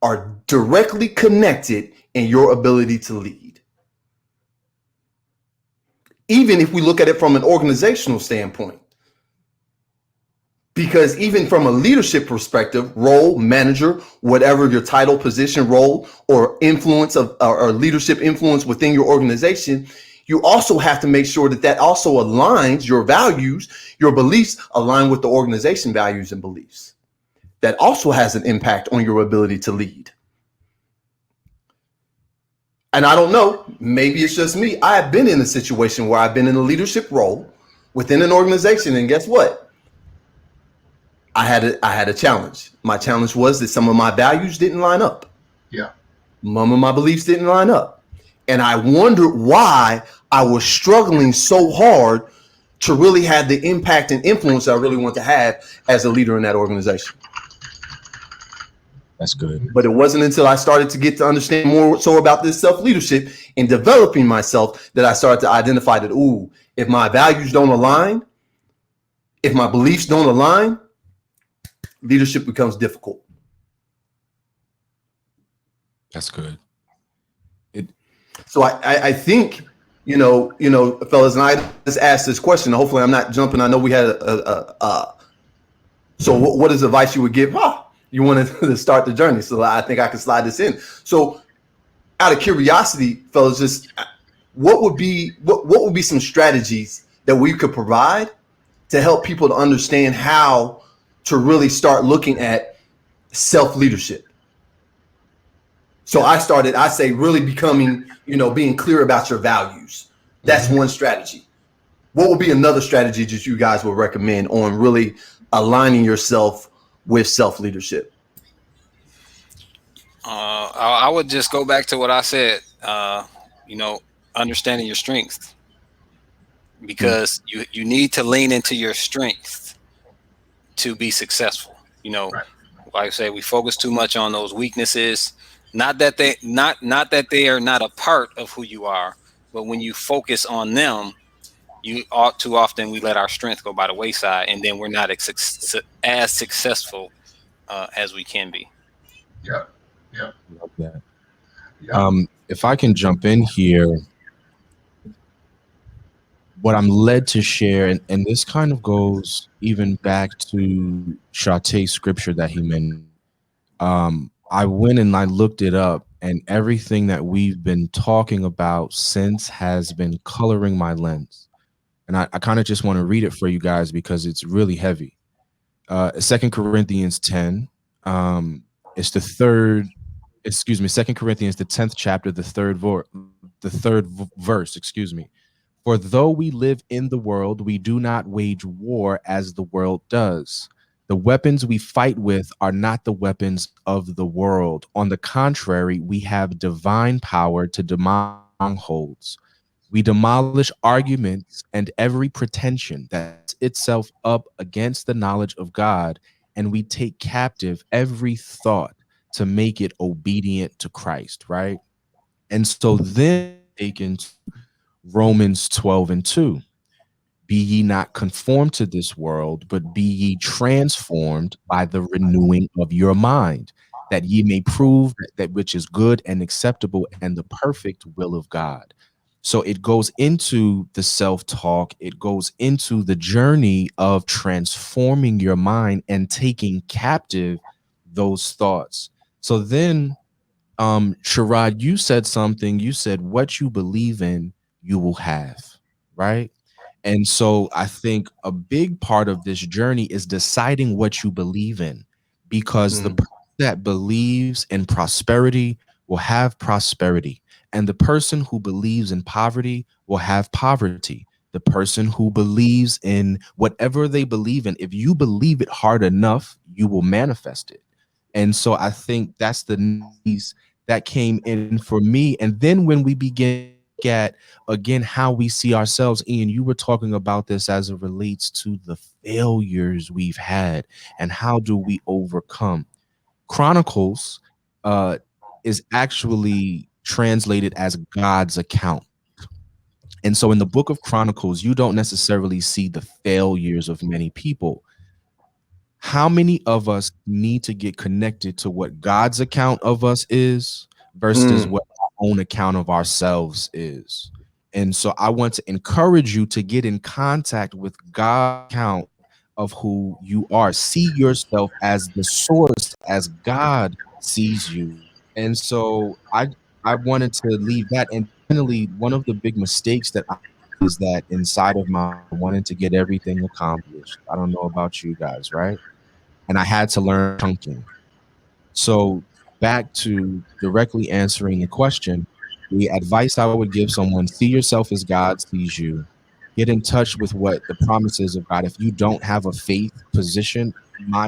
are directly connected in your ability to lead. Even if we look at it from an organizational standpoint. Because even from a leadership perspective, role, manager, whatever your title, position, role, or influence of or leadership influence within your organization, you also have to make sure that also aligns your values, your beliefs align with the organization values and beliefs. That also has an impact on your ability to lead. And I don't know, maybe it's just me. I have been in a situation where I've been in a leadership role within an organization, and guess what? I had a challenge. My challenge was that some of my values didn't line up. Yeah. Some of my beliefs didn't line up. And I wondered why I was struggling so hard to really have the impact and influence I really want to have as a leader in that organization. That's good. But it wasn't until I started to get to understand more so about this self-leadership and developing myself that I started to identify that, if my values don't align, if my beliefs don't align, leadership becomes difficult. That's good. So I think, fellas, and I just asked this question. Hopefully I'm not jumping. I know we had so what is advice you would give? You wanted to start the journey. So I think I can slide this in. So out of curiosity, fellas, just what would be some strategies that we could provide to help people to understand how to really start looking at self-leadership? So I say really becoming, being clear about your values. That's one strategy. What would be another strategy that you guys would recommend on really aligning yourself with self-leadership? I would just go back to what I said, understanding your strengths, because you need to lean into your strengths to be successful. Right. Like I say, we focus too much on those weaknesses. Not that they are not a part of who you are, but when you focus on them, too often we let our strength go by the wayside, and then we're not as successful as we can be. Yeah. Love that. Yeah. If I can jump in here, what I'm led to share, and this kind of goes even back to Shawte's scripture that he mentioned. I went and I looked it up, and everything that we've been talking about since has been coloring my lens. And I kind of just want to read it for you guys because it's really heavy. 2 Corinthians 10, it's the third, 2 Corinthians, the 10th chapter, the third verse, excuse me. For though we live in the world, we do not wage war as the world does. The weapons we fight with are not the weapons of the world. On the contrary, we have divine power to demolish strongholds. We demolish arguments and every pretension that sets itself up against the knowledge of God, and we take captive every thought to make it obedient to Christ, right? And so then taken to Romans 12:2. Be ye not conformed to this world, but be ye transformed by the renewing of your mind, that ye may prove that which is good and acceptable and the perfect will of God. So it goes into the self-talk, it goes into the journey of transforming your mind and taking captive those thoughts. So then, Sherrod, you said something. You said what you believe in, you will have, right? And so I think a big part of this journey is deciding what you believe in, because the Mm, person that believes in prosperity will have prosperity, and the person who believes in poverty will have poverty. The person who believes in whatever they believe in, if you believe it hard enough, you will manifest it. And so I think that's the needs that came in for me. And then when we begin to look at again how we see ourselves, Ian, you were talking about this as it relates to the failures we've had and how do we overcome. Chronicles is actually translated as God's account. And so in the book of Chronicles, you don't necessarily see the failures of many people. How many of us need to get connected to what God's account of us is versus mm, what our own account of ourselves is? And so I want to encourage you to get in contact with God's account of who you are. See yourself as the source, as God sees you. And so I wanted to leave that. And finally, one of the big mistakes that I is that inside of my wanting to get everything accomplished. I don't know about you guys, right? And I had to learn chunking. So back to directly answering the question, the advice I would give someone: see yourself as God sees you. Get in touch with what the promises of God. If you don't have a faith position,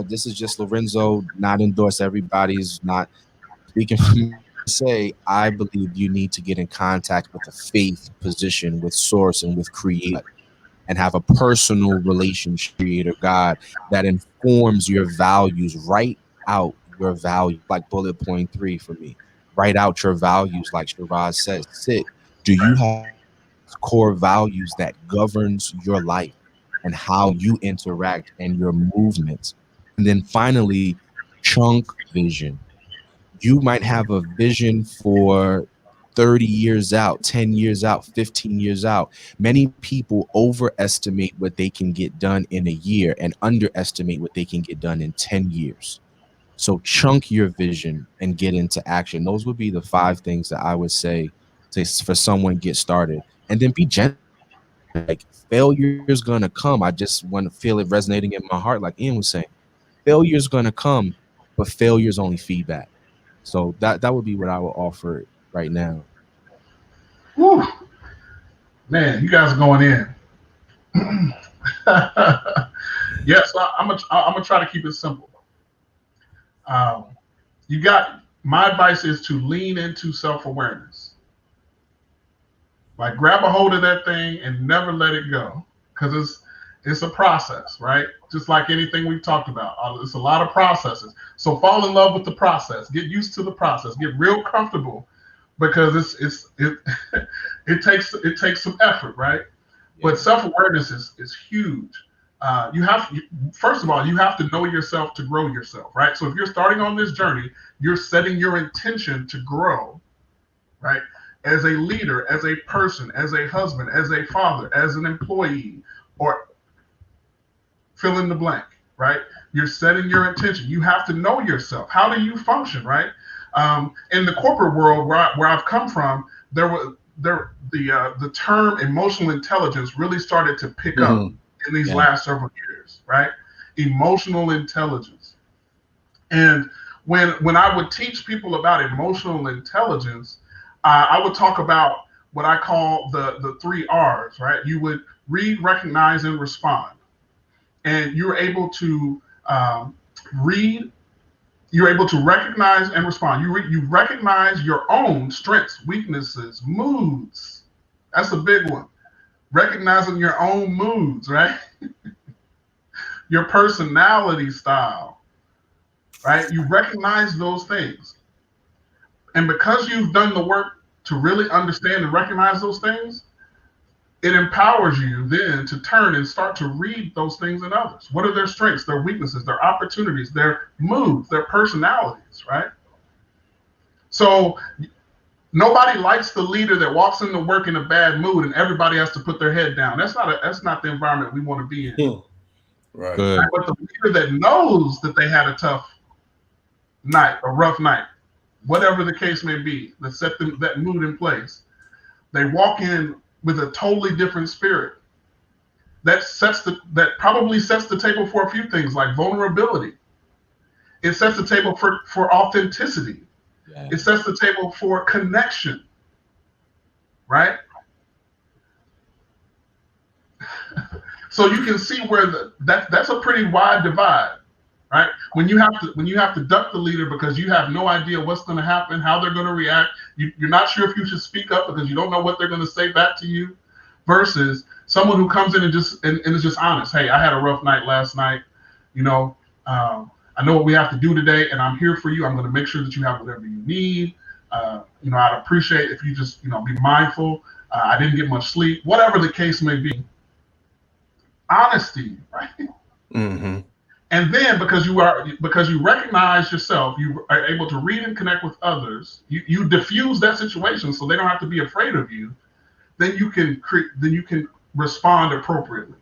this is just Lorenzo, not endorse everybody's, not speaking for me. Say, I believe you need to get in contact with a faith position with source and with creator, and have a personal relationship with Creator God that informs your values. Write out your value, like bullet point 3 for me. Write out your values, like Shiraz says. Sit. Do you have core values that governs your life and how you interact and your movements? And then finally, chunk vision. You might have a vision for 30 years out, 10 years out, 15 years out. Many people overestimate what they can get done in a year and underestimate what they can get done in 10 years. So chunk your vision and get into action. Those would be the 5 things that I would say to, for someone get started. And then be gentle. Like, failure is gonna come. I just want to feel it resonating in my heart, like Ian was saying. Failure is gonna come, but failure is only feedback. So that would be what I would offer right now. Whew, man, you guys are going in. Yes, I'm gonna try to keep it simple. Um, you got my advice is to lean into self awareness. Like grab a hold of that thing and never let it go, because it's a process, right? Just like anything we've talked about, it's a lot of processes. So fall in love with the process. Get used to the process. Get real comfortable, because it it takes some effort, right? But self awareness is huge. First of all, you have to know yourself to grow yourself, right? So if you're starting on this journey, you're setting your intention to grow, right? As a leader, as a person, as a husband, as a father, as an employee, or fill in the blank, right? You're setting your intention. You have to know yourself. How do you function, right? In the corporate world where I've come from, the term emotional intelligence really started to pick up mhm. in these Yeah. last several years, right? Emotional intelligence. And when I would teach people about emotional intelligence, I would talk about what I call the 3 R's, right? You would read, recognize, and respond. And you're able to read, you're able to recognize and respond. You recognize your own strengths, weaknesses, moods. That's a big one. Recognizing your own moods, right? Your personality style, right? You recognize those things. And because you've done the work to really understand and recognize those things, it empowers you then to turn and start to read those things in others. What are their strengths, their weaknesses, their opportunities, their moods, their personalities, right? So nobody likes the leader that walks into work in a bad mood and everybody has to put their head down. That's not the environment we want to be in. Right. Good. But the leader that knows that they had a tough night, a rough night, whatever the case may be, that set them that mood in place, they walk in with a totally different spirit. That probably sets the table for a few things like vulnerability. It sets the table for authenticity. Yeah. It sets the table for connection, right? So you can see where that's a pretty wide divide, right? When you have to duck the leader because you have no idea what's going to happen, how they're going to react. You're not sure if you should speak up because you don't know what they're going to say back to you, versus someone who comes in and is just honest. Hey, I had a rough night last night. I know what we have to do today, and I'm here for you. I'm going to make sure that you have whatever you need. I'd appreciate if you just, be mindful. I didn't get much sleep, whatever the case may be. Honesty, right? Mm-hmm. And then because you recognize yourself, you are able to read and connect with others. You diffuse that situation so they don't have to be afraid of you. Then you can respond appropriately,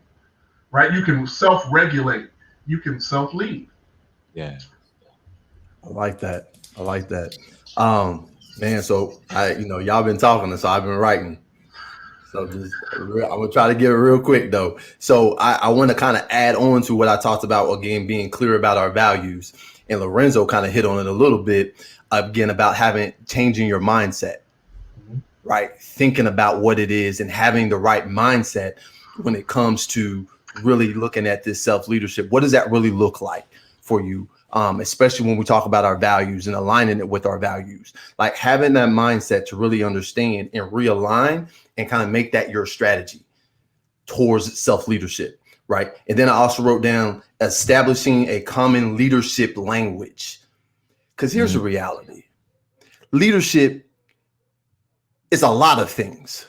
right? You can self-regulate. You can self-lead. Yeah. I like that. Man, so y'all been talking, so I've been writing. So I'm gonna try to get it real quick though. So I want to kind of add on to what I talked about again, being clear about our values. And Lorenzo kind of hit on it a little bit again about changing your mindset, right? Thinking about what it is and having the right mindset when it comes to really looking at this self-leadership. What does that really look like for you? Especially when we talk about our values and aligning it with our values, like having that mindset to really understand and realign and kind of make that your strategy towards self-leadership, right? And then I also wrote down establishing a common leadership language, because here's the reality. Leadership is a lot of things,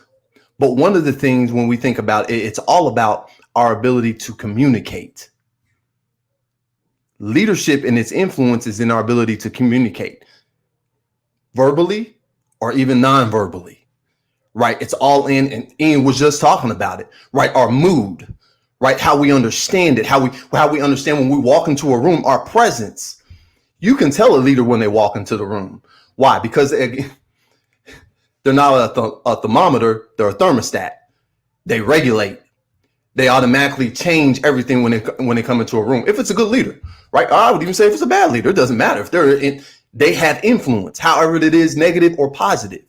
but one of the things when we think about it, it's all about our ability to communicate. Leadership and its influence is in our ability to communicate verbally or even non-verbally, right? It's all in, and Ian was just talking about it, right? Our mood, right? How we understand it, how we understand when we walk into a room, our presence. You can tell a leader when they walk into the room. Why? Because they're not a thermometer, they're a thermostat. They regulate. They automatically change everything when they come into a room. If it's a good leader, right? I would even say if it's a bad leader, it doesn't matter. If they have influence, however it is, negative or positive.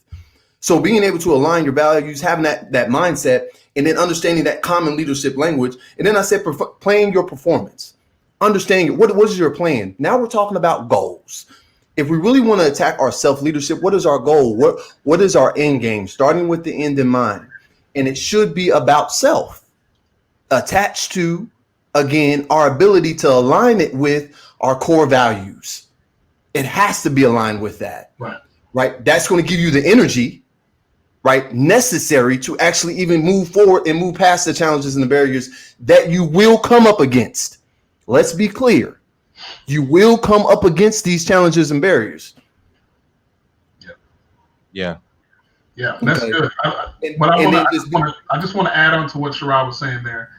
So being able to align your values, having that mindset, and then understanding that common leadership language. And then I said, playing your performance, understanding what is your plan. Now we're talking about goals. If we really want to attack our self-leadership, what is our goal? What is our end game? Starting with the end in mind. And it should be about self. Attached to, again, our ability to align it with our core values. It has to be aligned with that, right? That's going to give you the energy, right, necessary to actually even move forward and move past the challenges and the barriers that you will come up against. Let's be clear. You will come up against these challenges and barriers. Yeah. Yeah, that's Okay. good. I just want to add on to what Sherrod was saying there,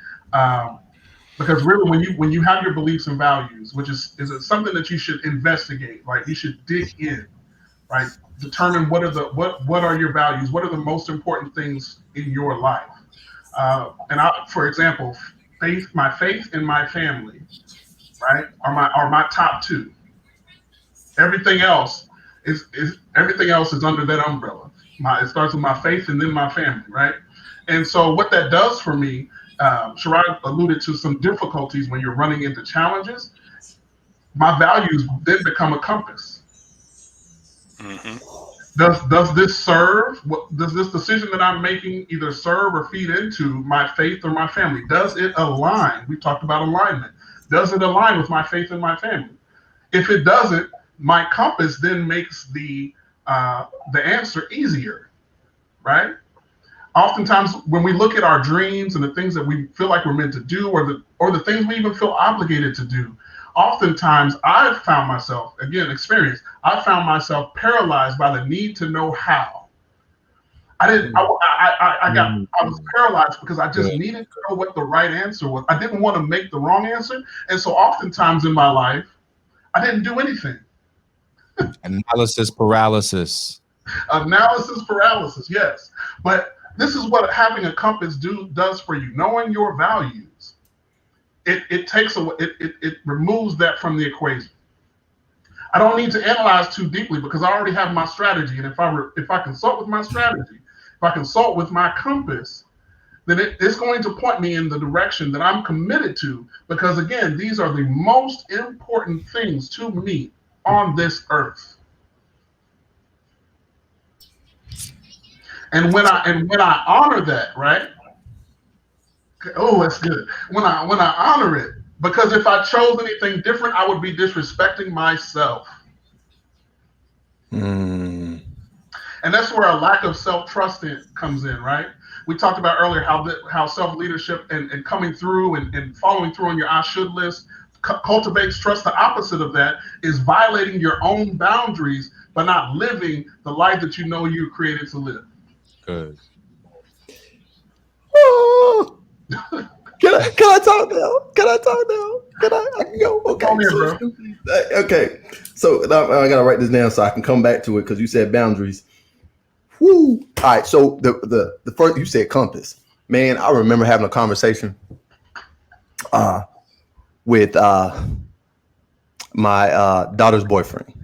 because really, when you have your beliefs and values, which is something that you should investigate, right? You should dig in, right? Determine what are your values, what are the most important things in your life, for example, my faith and my family, right, are my top two. Everything else is under that umbrella. It starts with my faith and then my family, right? And so what that does for me, Sherrod alluded to some difficulties when you're running into challenges. My values then become a compass. Mm-hmm. Does this serve? Does this decision that I'm making either serve or feed into my faith or my family? Does it align? We talked about alignment. Does it align with my faith and my family? If it doesn't, my compass then makes the answer easier, right? Oftentimes, when we look at our dreams and the things that we feel like we're meant to do, or the things we even feel obligated to do, oftentimes I've found myself, again, experience, I found myself paralyzed by the need to know how. I didn't. I was paralyzed because I just needed to know what the right answer was. I didn't want to make the wrong answer, and so oftentimes in my life, I didn't do anything. Analysis paralysis. Analysis paralysis, yes. But this is what having a compass does for you. Knowing your values, it takes away, it removes that from the equation. I don't need to analyze too deeply because I already have my strategy, and if I consult with my strategy, if I consult with my compass, then it's going to point me in the direction that I'm committed to. Because again, these are the most important things to me on this earth. And when I honor that, right? Oh, that's good. When I honor it, because if I chose anything different, I would be disrespecting myself. And that's where a lack of self-trust comes in, right? We talked about earlier how self-leadership and coming through and following through on your I should list cultivates trust. The opposite of that is violating your own boundaries by not living the life that you know you're created to live. Good. Oh. Can I talk now? Can I can go? Okay. Come here, bro. Okay. So I gotta write this down so I can come back to it because you said boundaries. Woo. All right. So the first you said compass. Man, I remember having a conversation with my daughter's boyfriend,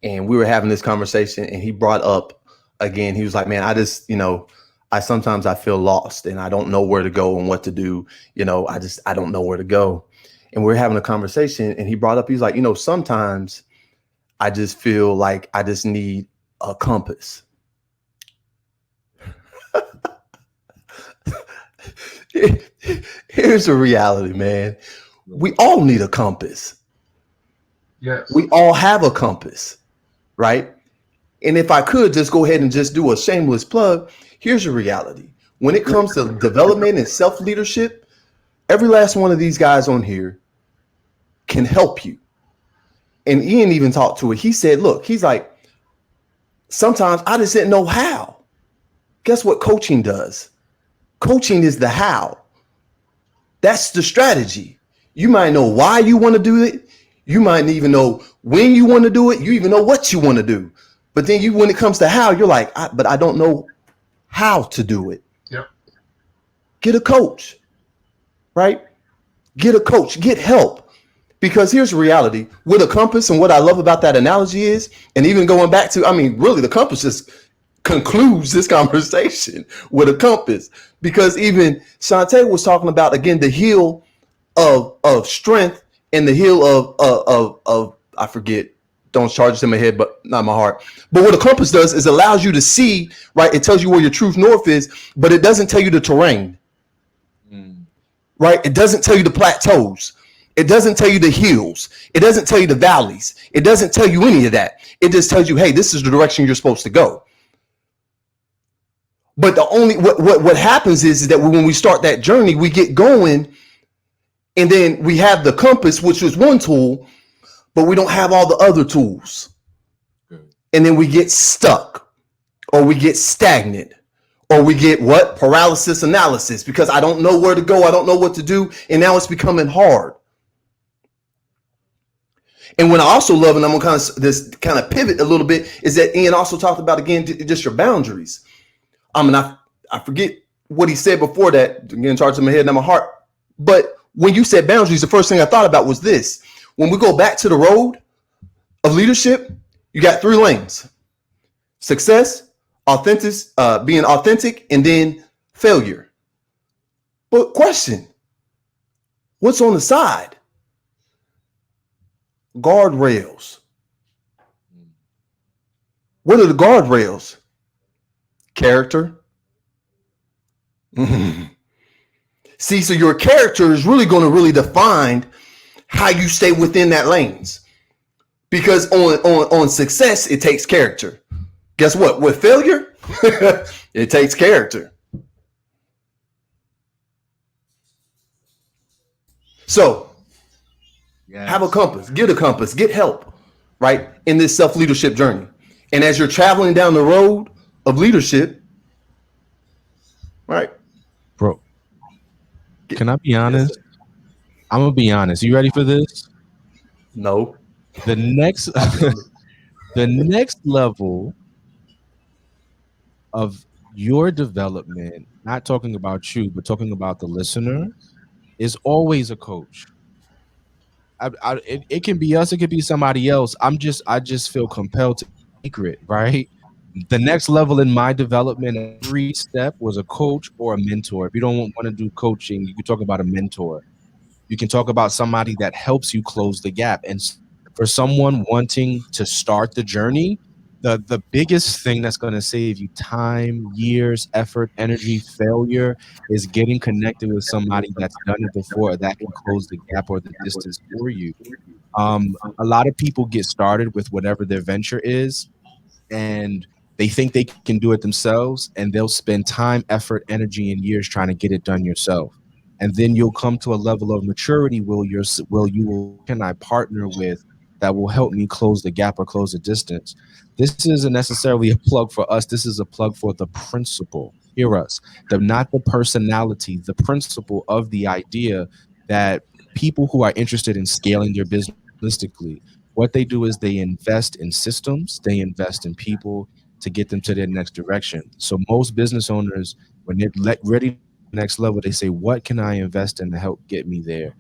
and we were having this conversation, and he brought up again. He was like, "Man, I just, I sometimes I feel lost, and I don't know where to go and what to do. I don't know where to go." And we were having a conversation, and he brought up, he's like, sometimes I just feel like I just need a compass. Here's the reality, man. We all need a compass. Yes. We all have a compass, right? And if I could just go ahead and just do a shameless plug, here's the reality. When it comes to development and self-leadership, every last one of these guys on here can help you. And Ian even talked to it. He said, look, he's like, sometimes I just didn't know how. Guess what coaching does? Coaching is the how. That's the strategy. You might know why you want to do it. You might even know when you want to do it. You even know what you want to do. But then when it comes to how, you're like, but I don't know how to do it. Yep. Get a coach, right? Get a coach, get help. Because here's the reality with a compass, and what I love about that analogy is, and even going back to, really the compass just concludes this conversation with a compass, because even Shantae was talking about, again, the heel of strength and the heel of I forget, don't charge it in my head, but not my heart. But what a compass does is allows you to see, right? It tells you where your true north is, but it doesn't tell you the terrain, right? It doesn't tell you the plateaus. It doesn't tell you the hills. It doesn't tell you the valleys. It doesn't tell you any of that. It just tells you, hey, this is the direction you're supposed to go. But the only what happens is that when we start that journey, we get going, and then we have the compass, which is one tool, but we don't have all the other tools. And then we get stuck, or we get stagnant, or we get paralysis analysis, because I don't know where to go. I don't know what to do. And now it's becoming hard. And what I also love, and I'm going to kind of pivot a little bit, is that Ian also talked about, again, just your boundaries. I forget what he said before that, again, charge to my head and my heart. But when you said boundaries, the first thing I thought about was this. When we go back to the road of leadership, you got 3 lanes: success, being authentic, and then failure. But question, what's on the side? Guardrails. What are the guardrails? Character. See, so your character is really going to really define how you stay within that lanes. Because on success, it takes character. Guess what? With failure, It takes character. So have a compass, get help, right? In this self-leadership journey. And as you're traveling down the road of leadership, right? Bro, can I be honest? I'm gonna be honest. You ready for this? No. The next the next level of your development, not talking about you, but talking about the listener, is always a coach. It can be us, it could be somebody else. I just feel compelled to secret, right? The next level in my development, every step was a coach or a mentor. If you don't want to do coaching, you can talk about a mentor. You can talk about somebody that helps you close the gap. And for someone wanting to start the journey, the biggest thing that's going to save you time, years, effort, energy, failure is getting connected with somebody that's done it before that can close the gap or the distance for you. A lot of people get started with whatever their venture is, and they think they can do it themselves, and they'll spend time, effort, energy, and years trying to get it done yourself. And then you'll come to a level of maturity can I partner with that will help me close the gap or close the distance. This isn't necessarily a plug for us. This is a plug for the principle. Hear us. Not the personality, the principle of the idea that people who are interested in scaling their business realistically, what they do is they invest in systems, they invest in people to get them to their next direction. So most business owners, when they're ready to the next level, they say, what can I invest in to help get me there?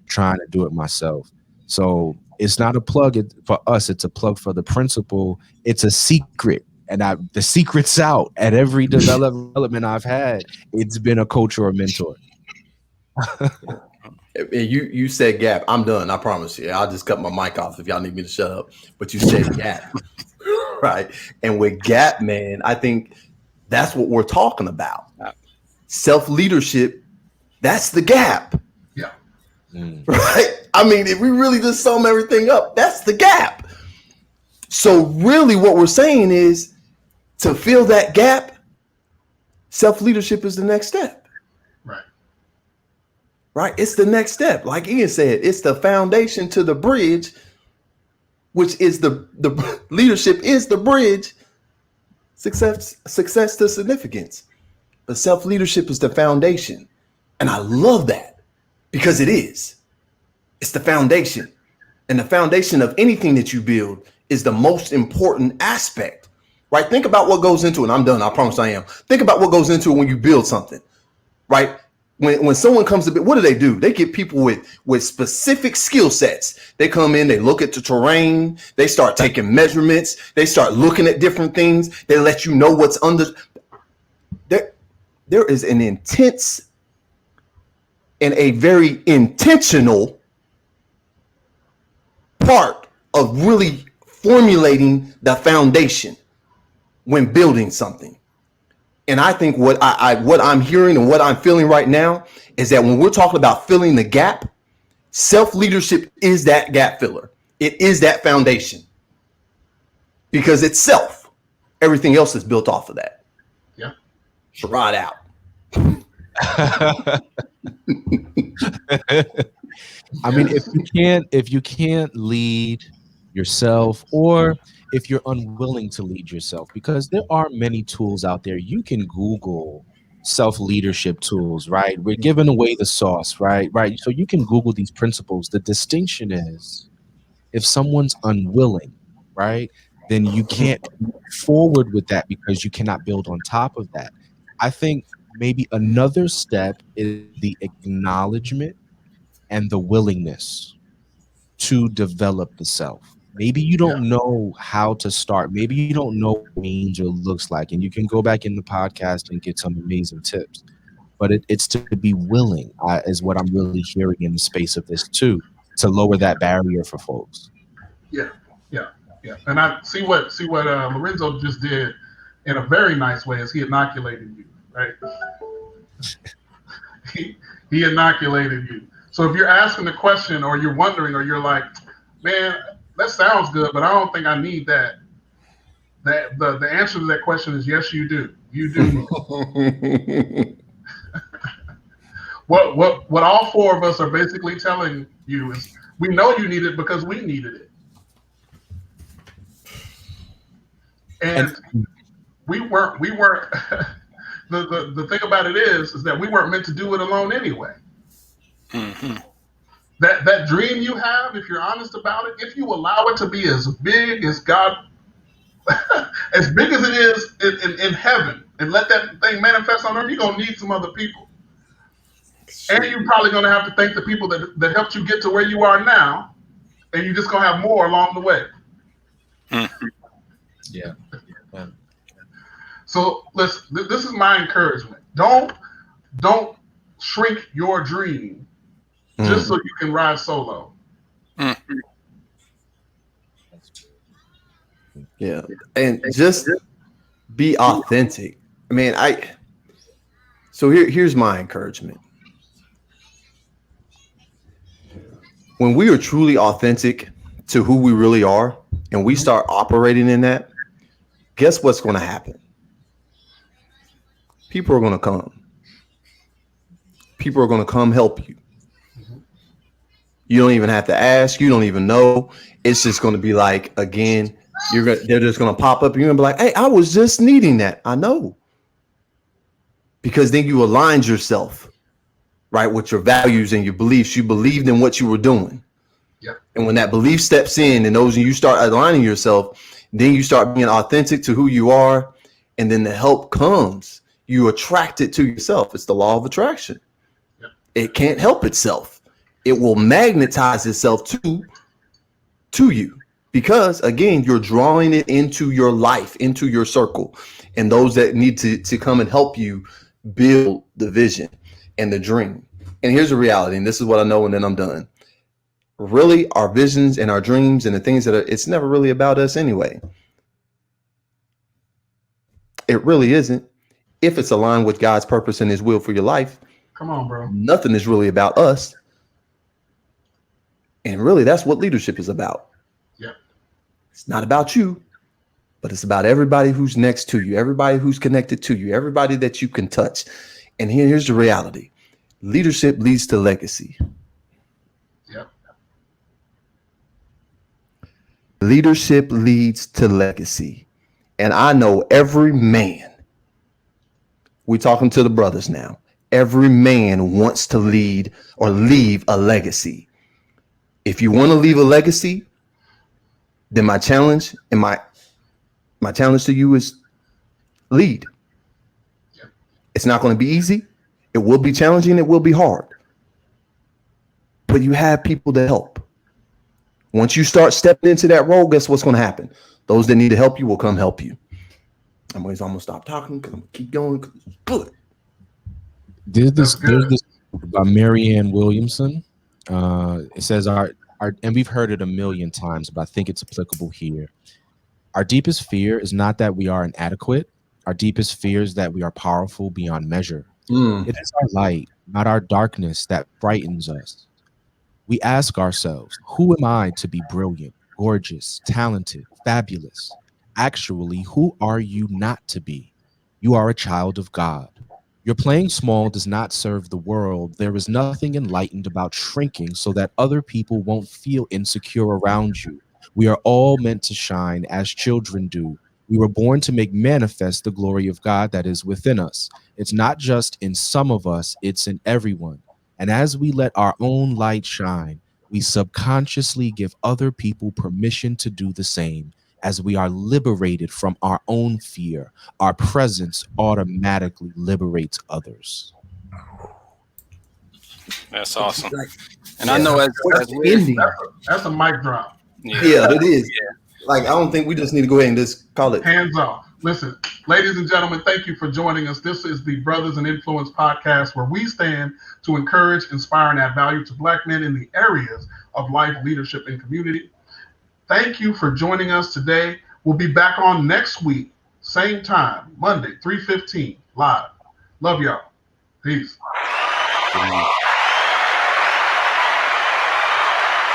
Trying to do it myself. So it's not a plug for us, it's a plug for the principle. It's a secret. And the secret's out at every development I've had. It's been a coach or a mentor. You said gap. I'm done. I promise you. I'll just cut my mic off if y'all need me to shut up. But you said gap, right? And with gap, man, I think that's what we're talking about. Self-leadership, that's the gap. Yeah. Right? I mean, if we really just sum everything up, that's the gap. So really what we're saying is to fill that gap, self-leadership is the next step. Right? It's the next step. Like Ian said, it's the foundation to the bridge, which is the leadership is the bridge, success to significance. But self-leadership is the foundation. And I love that because it is. It's the foundation. And the foundation of anything that you build is the most important aspect, right? Think about what goes into it. I'm done. I promise I am. Think about what goes into it when you build something, right? When someone comes to build, what do? They get people with specific skill sets. They come in, they look at the terrain, they start taking measurements, they start looking at different things. They let you know what's under. There is an intense and a very intentional part of really formulating the foundation when building something. And I think what I'm hearing and what I'm feeling right now is that when we're talking about filling the gap, self-leadership is that gap filler. It is that foundation because it's self. Everything else is built off of that. Yeah. Ride out. I mean, if you can't lead yourself, or if you're unwilling to lead yourself, because there are many tools out there. You can Google self-leadership tools, right? We're giving away the sauce, right? So you can Google these principles. The distinction is if someone's unwilling, right, then you can't move forward with that because you cannot build on top of that. I think maybe another step is the acknowledgement and the willingness to develop the self. Maybe you don't know how to start. Maybe you don't know what it means or looks like. And you can go back in the podcast and get some amazing tips. But it's to be willing is what I'm really hearing in the space of this too, to lower that barrier for folks. Yeah. And I see what Lorenzo just did in a very nice way is he inoculated you, right? he inoculated you. So if you're asking the question or you're wondering or you're like, man, that sounds good, but I don't think I need that. The answer to that question is yes, you do. You do need it. What all four of us are basically telling you is we know you need it because we needed it. And we weren't the thing about it is that we weren't meant to do it alone anyway. Mm-hmm. That dream you have, if you're honest about it, if you allow it to be as big as God, as big as it is in heaven, and let that thing manifest on earth, you're gonna need some other people. And you're probably gonna have to thank the people that helped you get to where you are now, and you're just gonna have more along the way. Mm-hmm. Yeah. So listen, this is my encouragement. Don't shrink your dream just so you can ride solo. Mm-hmm. Yeah, and just be authentic. I mean, so here's my encouragement. When we are truly authentic to who we really are, and we start operating in that, guess what's going to happen? People are going to come. People are going to come help you. You don't even have to ask. You don't even know. It's just going to be like, again, they're just going to pop up. You're going to be like, hey, I was just needing that. I know. Because then you aligned yourself, right, with your values and your beliefs. You believed in what you were doing. Yep. And when that belief steps in and you start aligning yourself, then you start being authentic to who you are. And then the help comes. You attract it to yourself. It's the law of attraction. Yep. It can't help itself. It will magnetize itself to you because, again, you're drawing it into your life, into your circle, and those that need to come and help you build the vision and the dream. And here's the reality, and this is what I know, and then I'm done. Really, our visions and our dreams and the things it's never really about us anyway. It really isn't. If it's aligned with God's purpose and his will for your life, come on, bro. Nothing is really about us. And really, that's what leadership is about. Yeah. It's not about you, but it's about everybody who's next to you, everybody who's connected to you, everybody that you can touch. And here's the reality. Leadership leads to legacy. Yep. Leadership leads to legacy. And I know every man, we're talking to the brothers now, every man wants to lead or leave a legacy. If you want to leave a legacy, then my challenge and my challenge to you is lead. Yep. It's not going to be easy. It will be challenging. It will be hard. But you have people to help. Once you start stepping into that role, guess what's going to happen? Those that need to help you will come help you. I'm going to stop talking because I'm going to keep going. Good. There's this by Marianne Williamson. It says our and we've heard it a million times, but I think it's applicable here. Our deepest fear is not that we are inadequate. Our deepest fear is that we are powerful beyond measure. It is our light, not our darkness, that frightens us. We ask ourselves, who am I to be brilliant, gorgeous, talented, fabulous? Actually, who are you not to be? You are a child of God. Your playing small does not serve the world. There is nothing enlightened about shrinking so that other people won't feel insecure around you. We are all meant to shine as children do. We were born to make manifest the glory of God that is within us. It's not just in some of us, it's in everyone. And as we let our own light shine, we subconsciously give other people permission to do the same. As we are liberated from our own fear, our presence automatically liberates others. That's awesome. And I know as that's a mic drop. Yeah, it is. Yeah. Like, I don't think we just need to go ahead and just call it. Hands off. Listen, ladies and gentlemen, thank you for joining us. This is the Brothers in Influence podcast, where we stand to encourage, inspire, and add value to Black men in the areas of life, leadership, and community. Thank you for joining us today. We'll be back on next week, same time, Monday, 3:15, live. Love y'all. Peace.